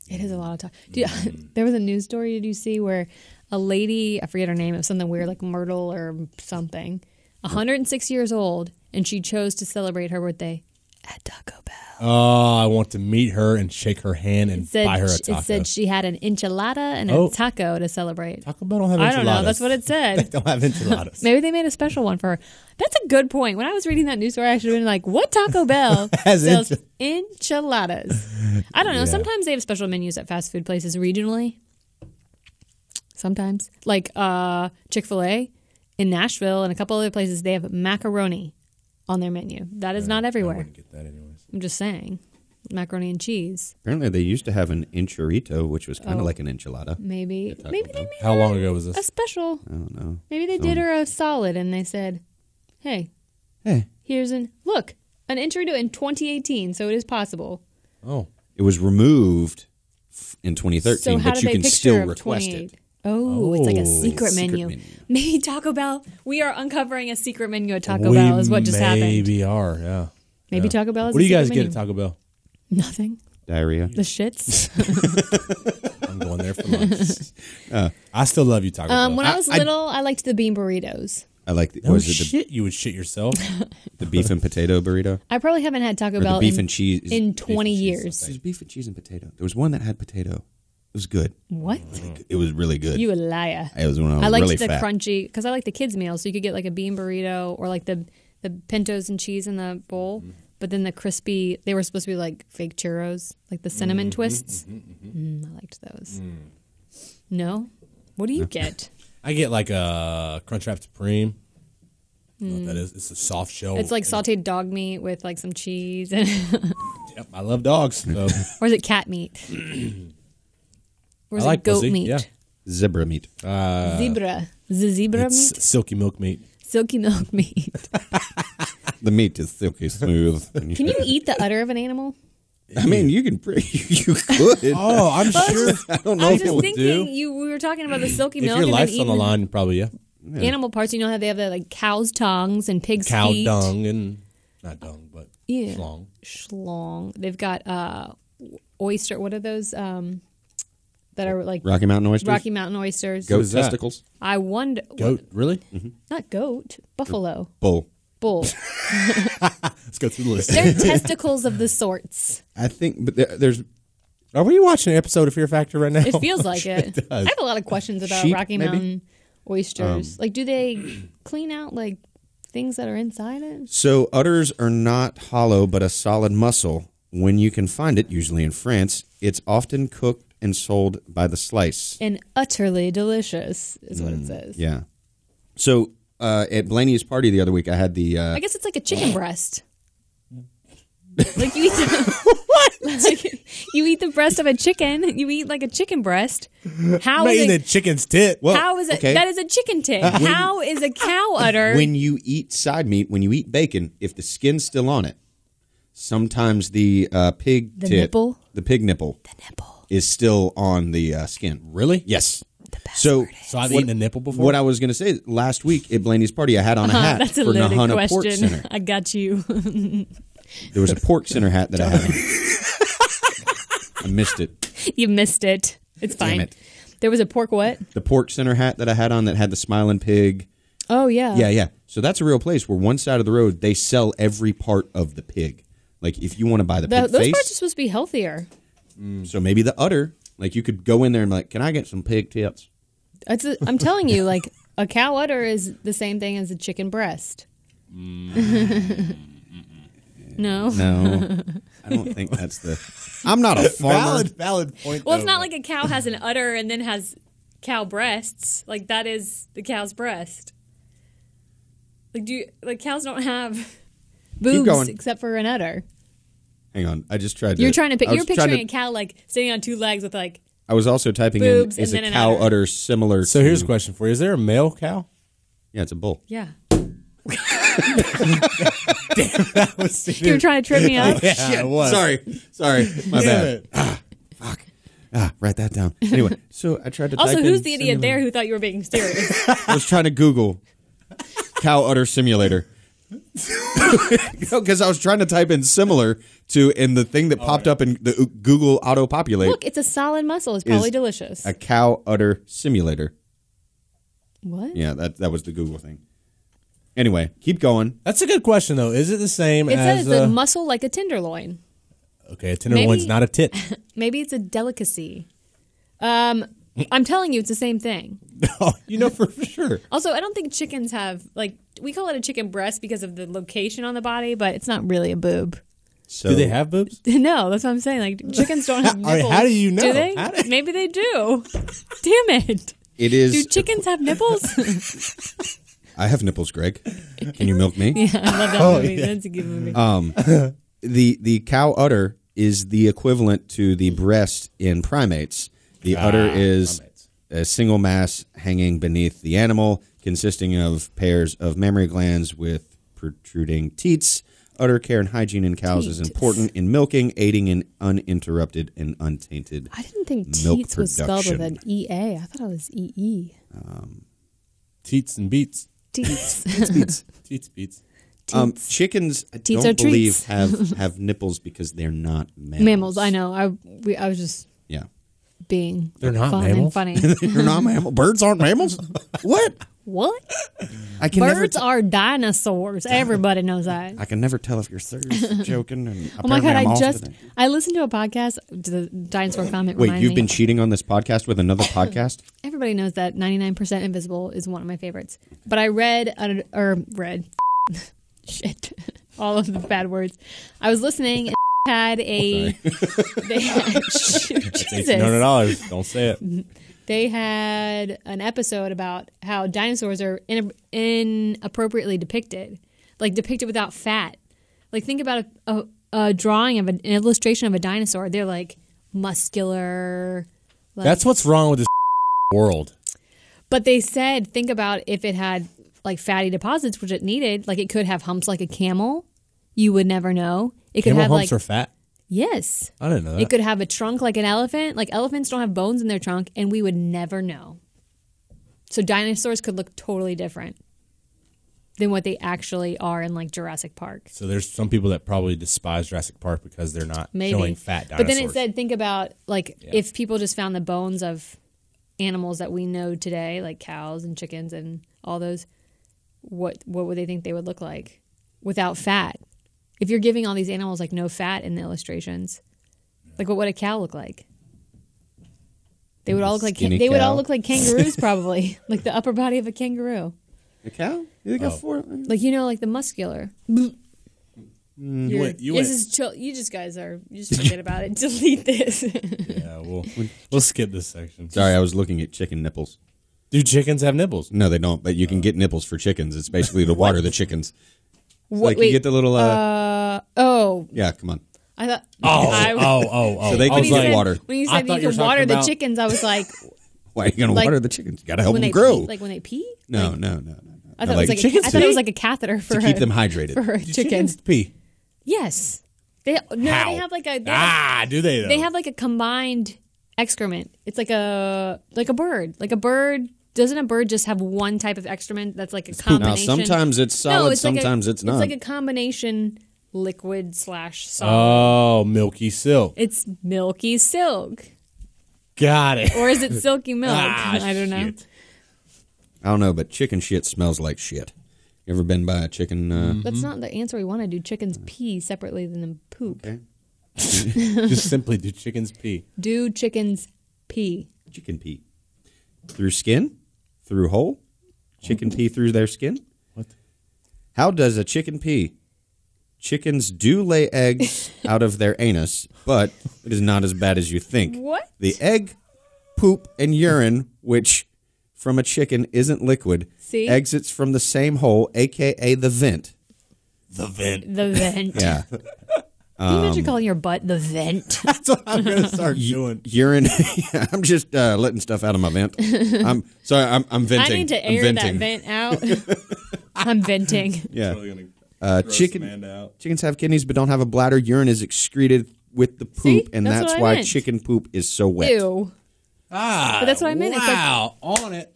It is a lot of time. There was a news story, did you see, where a lady, I forget her name, it was something weird like Myrtle or something, 106 years old, and she chose to celebrate her birthday at Taco Bell. Oh, I want to meet her and shake her hand and buy her a It taco. said she had an enchilada and a Oh. taco to celebrate. Taco Bell don't have I enchiladas. don't know. That's what it They said. don't have enchiladas. Maybe they made a special one for her. That's a good point. When I was reading that news story, I should have been like, what Taco Bell Has sells enchiladas? I don't know. Yeah. Sometimes they have special menus at fast food places regionally. Sometimes. Like Chick-fil-A in Nashville and a couple other places, they have macaroni on their menu. That is not I everywhere. wouldn't get that anyways. I'm just saying. Macaroni and cheese. Apparently, they used to have an enchilito, which was kind of Oh. like an enchilada. Maybe. Taco Maybe they Bell. made How long ago was a this? special. I don't know. Maybe they did her a solid and they said, hey, Hey, here's an enchilada in 2018, so it is possible. Oh, it was removed in 2013, So how but did you they can picture still of request 28? it. Oh, it's like a Oh. secret Secret menu. menu. Maybe Taco Bell. We are uncovering a secret menu at Taco Bell is what just happened. Maybe are, yeah. Maybe Yeah. Taco Bell is What do a you guys secret get menu. at Taco Bell? Nothing. Diarrhea. The shits. I'm going there for lunch. I still love you, Taco Bell. When I was little, I liked the bean burritos. I like the, No was it shit, you would shit yourself. the beef and potato burrito? I probably haven't had Taco Or the Bell beef and cheese in beef 20 and cheese, years. It was beef and cheese and potato. There was one that had potato. It was good. What? It was really good. You a liar. It was when I was I liked really the fat. crunchy because I like the kids meal, so you could get like a bean burrito or like the pintos and cheese in the bowl, but then the crispy. They were supposed to be like fake churros, like the cinnamon twists. I liked those. No, what do you get? I get like a Crunchwrap Supreme. I don't know what that is. It's a soft shell. It's like sauteed dog meat with like some cheese. Yep, I love dogs. So. Or is it cat meat? Or is I like it goat pussy, meat? yeah. Zebra meat. Zebra. The zebra It's meat? silky milk meat. Silky milk meat. The meat is silky smooth. Can you eat the udder of an animal? I mean, you can. You could. Oh, I'm sure. I don't know I if was it just would thinking, do. we were talking about the silky If milk. your and then life's on the eating line, probably, yeah. animal parts, you know how they have the like cow's tongues and pig's Cow feet. dung and, not dung, but schlong. Schlong. They've got oyster. What are those that are like Rocky Mountain oysters. Rocky Mountain oysters? Goat is that? testicles. I wonder. Goat, really? Not goat. Buffalo. Bull. Bull. Let's go through the list. They're testicles of the sorts. I think, but there's Are we watching an episode of Fear Factor right now? It feels like it. It does. I have a lot of questions about Sheep, Rocky maybe? Mountain oysters. Like, do they clean out like things that are inside it? So udders are not hollow, but a solid muscle. When you can find it, usually in France, it's often cooked and sold by the slice. And utterly delicious is what it says. Yeah. So at Blaney's party the other week, I had the. I guess it's like a chicken breast. Like you eat the, what? Like, you eat the breast of a chicken. You eat like a chicken breast. How I'm is eating it? a chicken's tit. Well, How is it? okay. That is a chicken tit. How is a cow udder? When you eat side meat, when you eat bacon, if the skin's still on it, sometimes the pig The tit, nipple? the pig nipple, is still on the skin. Really? Yes. So So I've eaten a nipple before? What I was going to say, last week at Blaney's party, I had on a hat That's a for loaded Nahana Pork question. Center. I got you. There was a pork center hat that I had on. I missed it. You missed it. It's fine. Damn it. There was a pork what? The pork center hat that I had on that had the smiling pig. Oh yeah. Yeah. So that's a real place where one side of the road, they sell every part of the pig. Like if you want to buy the pig Those face. parts are supposed to be healthier. So maybe the udder, like you could go in there and be like, can I get some pig tips? I'm telling you, like a cow udder is the same thing as a chicken breast. No. No, I don't think that's the. I'm not a farmer. Valid point. Well, it's not like a cow has an udder and then has cow breasts. Like that is the cow's breast. Like cows don't have boobs going. except for an udder. Hang on, I just tried to. You're trying to I was you're trying picturing a to- cow like sitting on two legs with like I was also typing boobs in, is and a then an cow udder. udder similar So to... here's a question for you. Is there a male cow? Yeah, it's a bull. yeah. That was You were trying to trip me up. Yeah, it was. Sorry, my Damn bad. it. Write that down. Anyway, so I tried to Also, type who's in the idiot simulator. there who thought you were being serious? I was trying to Google cow udder simulator. Because I was trying to type in similar to, and the thing that popped up in the Google auto-populate, Look, it's a solid muscle. It's probably Is delicious. a cow udder simulator. What? Yeah, that was the Google thing. Anyway, keep going. That's a good question, though. Is it the same It as says it's a muscle like a tenderloin. Okay, a tenderloin's Maybe- not a tit. Maybe it's a delicacy. I'm telling you, it's the same thing. Oh, you know for sure. Also, I don't think chickens have, like, we call it a chicken breast because of the location on the body, but it's not really a boob. So, Do they have boobs? No, that's what I'm saying. Like, chickens don't have I nipples. mean, how do you know? Do they? How do- Maybe they do. Damn it. It is. Do chickens have nipples? I have nipples, Greg. Can you milk me? Yeah, I love that Oh, movie. yeah. That's a good movie. The cow udder is the equivalent to the breast in primates. The udder is primates. a single mass hanging beneath the animal, consisting of pairs of mammary glands with protruding teats. Udder care and hygiene in cows is Teats. important in milking, aiding in uninterrupted and untainted. I didn't think milk teats was spelled with production. an EA. I thought it was EE. Teats and beats. Teats. Teats beats. Teats. Chickens, I Teats don't are believe, treats. have nipples because they're not mammals. Mammals, I know. I was just Yeah. being They're not fun mammals? and funny. They're not mammals. Birds aren't mammals? What? What? I can Birds never are dinosaurs. Everybody knows that. I can never tell if you're serious or joking. And Oh my god! apparently I listened to a podcast. The dinosaur comment. Wait, reminded you've me. been cheating on this podcast with another podcast? Everybody knows that 99% Invisible is one of my favorites. But I read shit, all of the bad words. I was listening and had a. They had, Jesus. $1,800. Don't say it. They had an episode about how dinosaurs are inappropriately depicted, like depicted without fat. Like think about a drawing of an illustration of a dinosaur. They're like muscular. Like, That's what's wrong with this world. but they said, think about if it had like fatty deposits, which it needed. Like it could have humps like a camel. You would never know. It could Camel have humps like are fat? yes. I didn't know that. It could have a trunk like an elephant. Like elephants don't have bones in their trunk, and we would never know. So dinosaurs could look totally different than what they actually are in like Jurassic Park. So there's some people that probably despise Jurassic Park because they're not showing fat dinosaurs. But then it said, think about like if people just found the bones of animals that we know today, like cows and chickens and all those, what would they think they would look like without fat? If you're giving all these animals like no fat in the illustrations, like what would a cow look like? They would all look like Skinny they would cow. all look like kangaroos probably, like the upper body of a kangaroo. A cow? You got 4? Like like the muscular. You went. This is chill. You just guys are. You just forget about it. Delete this. Yeah, we'll skip this section. Sorry, I was looking at chicken nipples. Do chickens have nipples? No, they don't. But you can get nipples for chickens. It's basically to water the chickens. It's like Wait, you get the little. oh, Yeah, come on. I thought. Oh. So they When can you get said, water. when you I said thought you you could were water talking the about- chickens, I was like, Why are you going to like- water the chickens? You got to help when them they grow. pee, like when they pee. No. I thought like it was chickens I thought it pee? was like a catheter for To keep them hydrated. for a Do chicken. chickens pee? Yes, they How? they have like a do they though? they have like a combined excrement. It's like a bird. Like a bird. Doesn't a bird just have one type of excrement that's like a Now, combination? sometimes it's solid, sometimes it's not. It's like a combination liquid / solid. Oh, milky silk. It's milky silk. Got it. Or is it silky milk? Ah, I don't know. shit. I don't know, but chicken shit smells like shit. You ever been by a chicken? That's not the answer we want to do. Chickens pee separately than poop. Okay. Just simply do chickens pee? Do chickens pee? Chicken pee. Through skin? Through hole? Chicken pee through their skin? What? How does a chicken pee? Chickens do lay eggs out of their anus, but it is not as bad as you think. What? The egg, poop, and urine, which from a chicken isn't liquid, See? exits from the same hole, a.k.a. the vent. The vent. The vent. Yeah. Can you imagine calling your butt the vent? That's what I'm gonna start doing. Urine. I'm just letting stuff out of my vent. I'm venting. I need to I'm air venting. that vent out. I'm venting. Yeah. Really gonna Chickens have kidneys but don't have a bladder. Urine is excreted with the poop, See? and That's that's what I why meant. chicken poop is so wet. Ew. But that's what I meant. It's like- Wow, on it.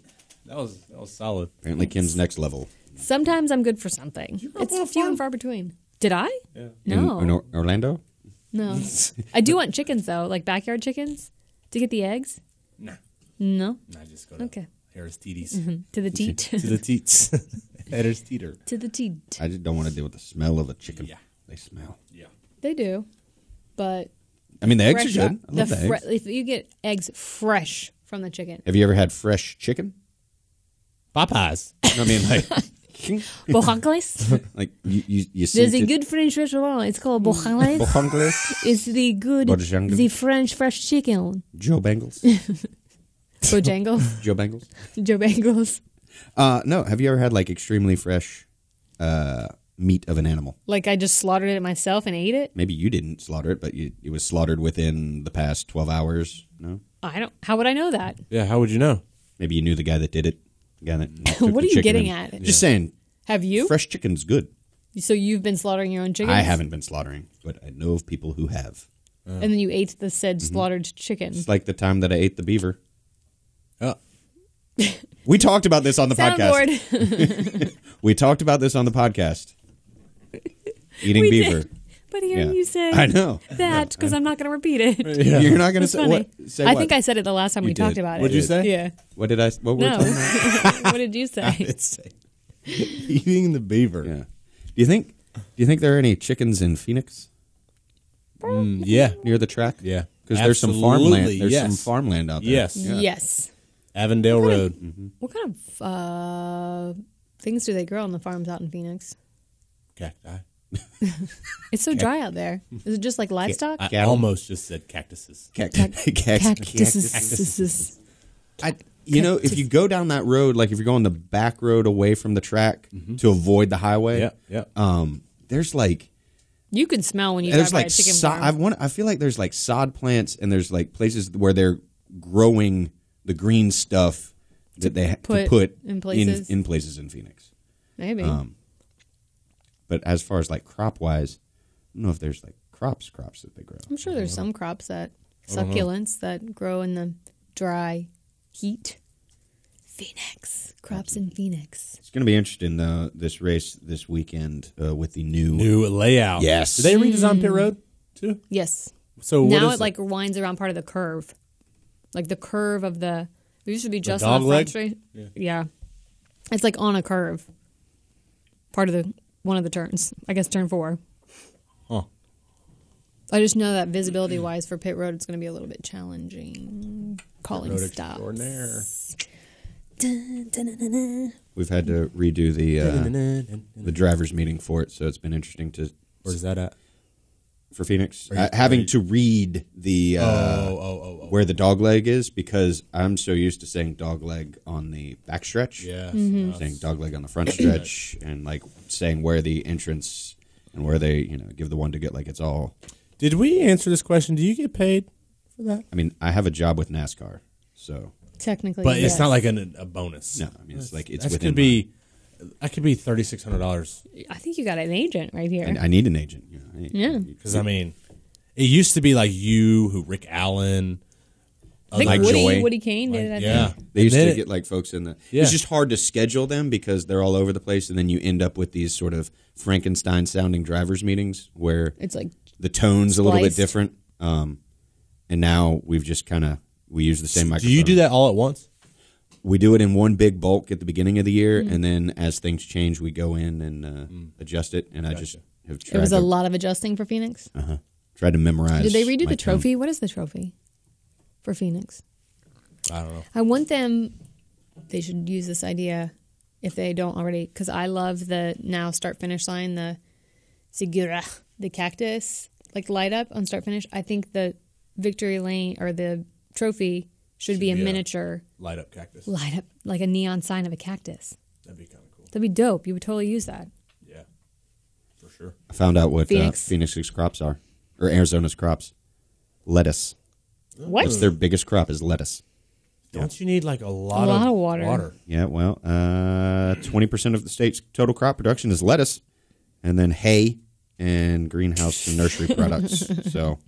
That was solid. Apparently, Kim's next level. Sometimes I'm good for something. up on a It's few farm? and far between. Did I? Yeah. No. In Orlando? No. I do want chickens, though, like backyard chickens, to get the eggs. Nah. No? Nah, just go to Okay. Harris Teeties. To the teat. To the teats. Harris Teeter. To the teat. I just don't want to deal with the smell of a chicken. Yeah. They smell. Yeah. They do. But I mean, the eggs fresh are good. I love the eggs. if you get eggs fresh from the chicken. Have you ever had fresh chicken? Popeyes. I mean, like, Bojangles? like you There's sent a it- good French restaurant. It's called Bojangles. Bojangles? It's the good, Bojangles. the French fresh chicken. Joe Bangles? Bojangles? Joe Bangles? Joe Bangles. No. Have you ever had like extremely fresh meat of an animal? Like I just slaughtered it myself and ate it? Maybe you didn't slaughter it, but it was slaughtered within the past 12 hours. No? How would I know that? Yeah, how would you know? Maybe you knew the guy that did it. The guy that took What the are you chicken getting and- at? Just saying, Have you? fresh chicken's good. So you've been slaughtering your own chickens? I haven't been slaughtering, but I know of people who have. And then you ate the said Mm-hmm. slaughtered chicken. It's like the time that I ate the beaver. Oh. We talked about this on the podcast. Soundboard. We talked about this on the podcast. Eating We beaver. did. But hearing Yeah. you say I know. that, because I'm not going to repeat it. You're not going to It's say funny. what? Say I what? think I said it the last time we You talked did. about it. What'd you say? Yeah. What did I? What were we No. talking about? What did you say? It's eating the beaver. Yeah. Do you think there are any chickens in Phoenix Yeah. near the track? Yeah. Because there's some Absolutely, farmland. There's yes. some farmland out there. Yes. Yeah. Yes. Avondale Road. What kind of things do they grow on the farms out in Phoenix? Cacti. It's so dry out there. Is it just like livestock? I Cattle. almost just said cactuses. Cactuses. If you go down that road, like if you're going the back road away from the track to avoid the highway, there's like You can smell when you drive by a chicken farm. I feel like there's like sod plants and there's like places where they're growing the green stuff that they put in places in Phoenix. Maybe. But as far as like crop wise, I don't know if there's like crops that they grow. I'm sure there's some crops succulents that grow in the dry heat. Phoenix. Crops in Phoenix. It's going to be interesting, though, this race this weekend with the new layout. Yes. Did they redesign pit road, too? Yes. So now it like winds around part of the curve. Like the curve of the... It used to be just on the front straight. Yeah. It's like on a curve. Part of one of the turns. I guess turn 4. Huh. I just know that visibility-wise for pit road, it's going to be a little bit challenging. Calling stops. We've had to redo the driver's meeting for it, so it's been interesting to... Where's that at? For Phoenix. Having to read the where the dog leg is, because I'm so used to saying dog leg on the back stretch. Yeah. Saying dog leg on the front stretch, and like saying where the entrance and where they give the one to get, like it's all... Did we answer this question? Do you get paid for that? I mean, I have a job with NASCAR, so... Technically, but yes. it's not like a bonus. No, I mean it's like it's that within. That could be $3,600. I think you got an agent right here. I need an agent. Yeah, because I mean, it used to be like Rick Allen, I think like Woody Kane did it. Yeah, they used to get like folks in the. Yeah. It's just hard to schedule them because they're all over the place, and then you end up with these sort of Frankenstein sounding drivers meetings where it's like the tone's spliced. a little bit different. And now we've just we use the same microphone. Do you do that all at once? We do it in one big bulk at the beginning of the year, and then as things change, we go in and adjust it. And I just have tried. It was a lot of adjusting for Phoenix. Tried to memorize. Did they redo the trophy? What is the trophy for Phoenix? I don't know. I want them. They should use this idea if they don't already, because I love the now start finish line, the Segura, the cactus like light up on start finish. I think the victory lane or the trophy should be a miniature light up cactus. Light up like a neon sign of a cactus. That'd be kind of cool. That'd be dope. You would totally use that. Yeah, for sure. I found out what Phoenix's crops are, or Arizona's crops. Lettuce. What? That's their biggest crop is lettuce. Don't you need like a lot of water? Yeah, well, 20% of the state's total crop production is lettuce, and then hay and greenhouse and nursery products. So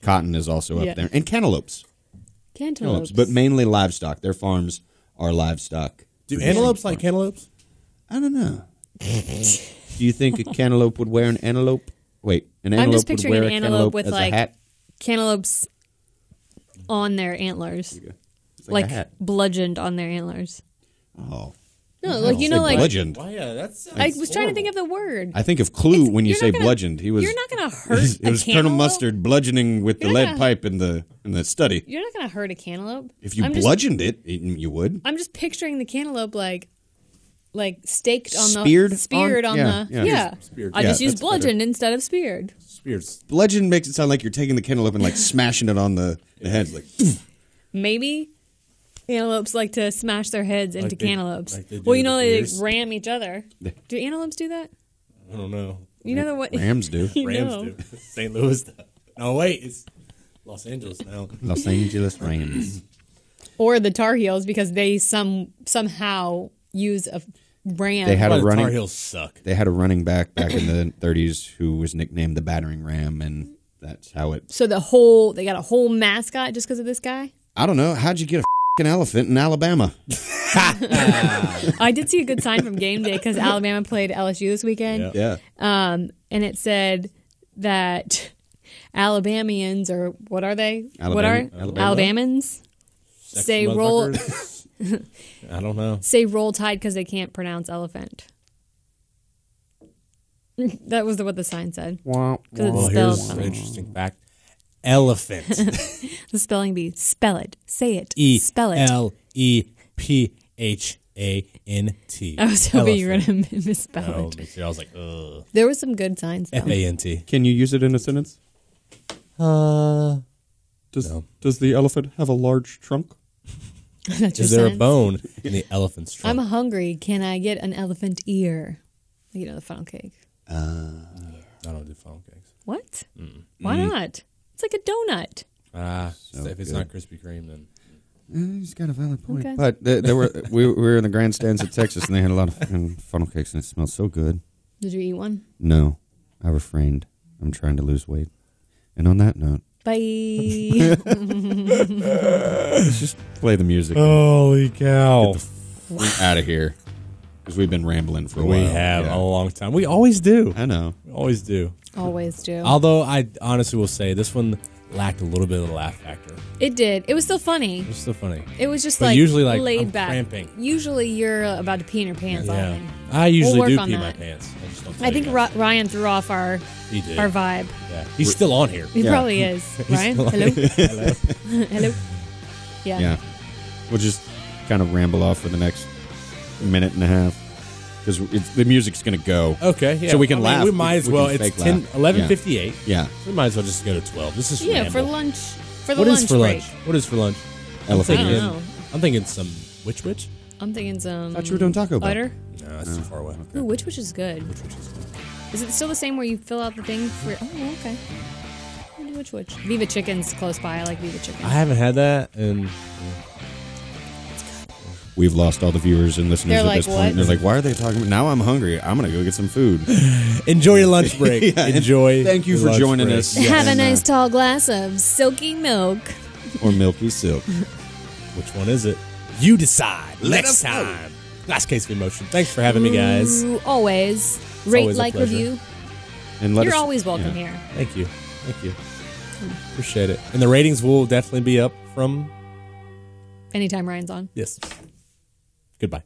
cotton is also up there. And cantaloupes. Cantaloupes. But mainly livestock. Their farms are livestock. Do antelopes like cantaloupes? I don't know. Do you think a cantaloupe would wear an antelope? Wait, an I'm just antelope would picturing wear an a antelope cantaloupe with as like a hat? cantaloupes on their antlers. It's like a Like hat. bludgeoned on their antlers. Oh. No, like Say like bludgeoned. Why? Yeah, that's. I was trying to think of the word. I think of Clue when you you're say not gonna- bludgeoned. He was. You're not going to hurt It was a Colonel cantaloupe. Mustard bludgeoning with the You're not lead gonna- pipe in the study. You're not going to hurt a cantaloupe. If you I'm just- bludgeoned it, you would. I'm just picturing the cantaloupe like staked on Speared the speared on yeah, the yeah. Speared. I just Yeah, used that's better. bludgeoned instead of speared. Spears. Bludgeon makes it sound like you're taking the cantaloupe and like smashing it on the head. Like, Maybe antelopes like to smash their heads into they- cantaloupes. like they do Well, you with know the they ears. ram each other. Do antelopes do that? I don't know. You know what? Rams do. You Rams know. do. St. Louis does. No, wait. It's Los Angeles now. Los Angeles Rams. Or the Tar Heels because they somehow use a ram. They had Why a the running. Tar Heels suck. They had a running back in the 30s who was nicknamed the Battering Ram, and that's how it. So they got a whole mascot just because of this guy? I don't know. How'd you get a f***ing elephant in Alabama? I did see a good sign from Game Day because Alabama played LSU this weekend. Yeah. Yeah. And it said that Alabamians, or what are they? Alabama- Alabamans? Sex Say roll motherfuckers? I don't know. say roll tide because they can't pronounce elephant. That was what the sign said. Wow. Because it's Well, spelled here's an funny. interesting fact. Elephant. The spelling bee. Spell it. Say it. E Spell it. L E P H A N T. I was hoping you were going to misspell No, it. me too. I was like, ugh. There was some good signs, though. F-A-N-T. Can you use it in a sentence? No. Does the elephant have a large trunk? Is there a bone in the elephant's trunk? I'm hungry. Can I get an elephant ear? The funnel cake. I don't do funnel cakes. What? Why not? It's like a donut. If it's not Krispy Kreme, then... He's got a valid point. Okay. But we were in the grandstands at Texas, and they had a lot of funnel cakes, and it smelled so good. Did you eat one? No, I refrained. I'm trying to lose weight. And on that note... Bye. Let's just play the music. Holy cow. Out of here. Because we've been rambling for a while. We have a long time. We always do. I know. We always do. Always do. Although I honestly will say this one lacked a little bit of the laugh factor. It did. It was still funny. It was still funny. It was just But usually, laid I'm back. cramping. Usually you're about to pee in your pants. Yeah. Ian. I usually We'll do work on pee that. my pants. I just don't I think Ryan threw off our He did. vibe. Yeah. He's still on here. He probably is. Ryan, still on hello, Hello. hello. Yeah. We'll just kind of ramble off for the next minute and a half. Because the music's going to go. Okay, yeah. So we can laugh. We might as well. We can It's fake laugh. 11:58. Yeah. We might as well just go to 12. This is Yeah, for ramble. lunch. For the What lunch is for break. lunch? What is for lunch? Elephant I don't ear. know. I'm thinking some which? I'm thinking some. Thought you were doing Taco Bell. butter. No, that's too far away. Ooh, which is good. Which is good? Is it still the same where you fill out the thing for? Oh, okay. I'll do which? Viva Chicken's close by. I like Viva Chicken. I haven't had that, and We've lost all the viewers and listeners They're at like, this point. what? They're like, why are they talking about... Now I'm hungry. I'm going to go get some food. enjoy your lunch break. Yeah, and Enjoy. thank you your for lunch joining break. us. Have a And, nice tall glass of silky milk. Or milky silk. Which one is it? You decide. Let Next us know. time. Last case of emotion. Thanks for having me, guys. Ooh, always. Rate, always a like, pleasure. review. And let You're us, always welcome here. Thank you. Thank you. Appreciate it. And the ratings will definitely be up from Anytime Ryan's on. yes. Goodbye.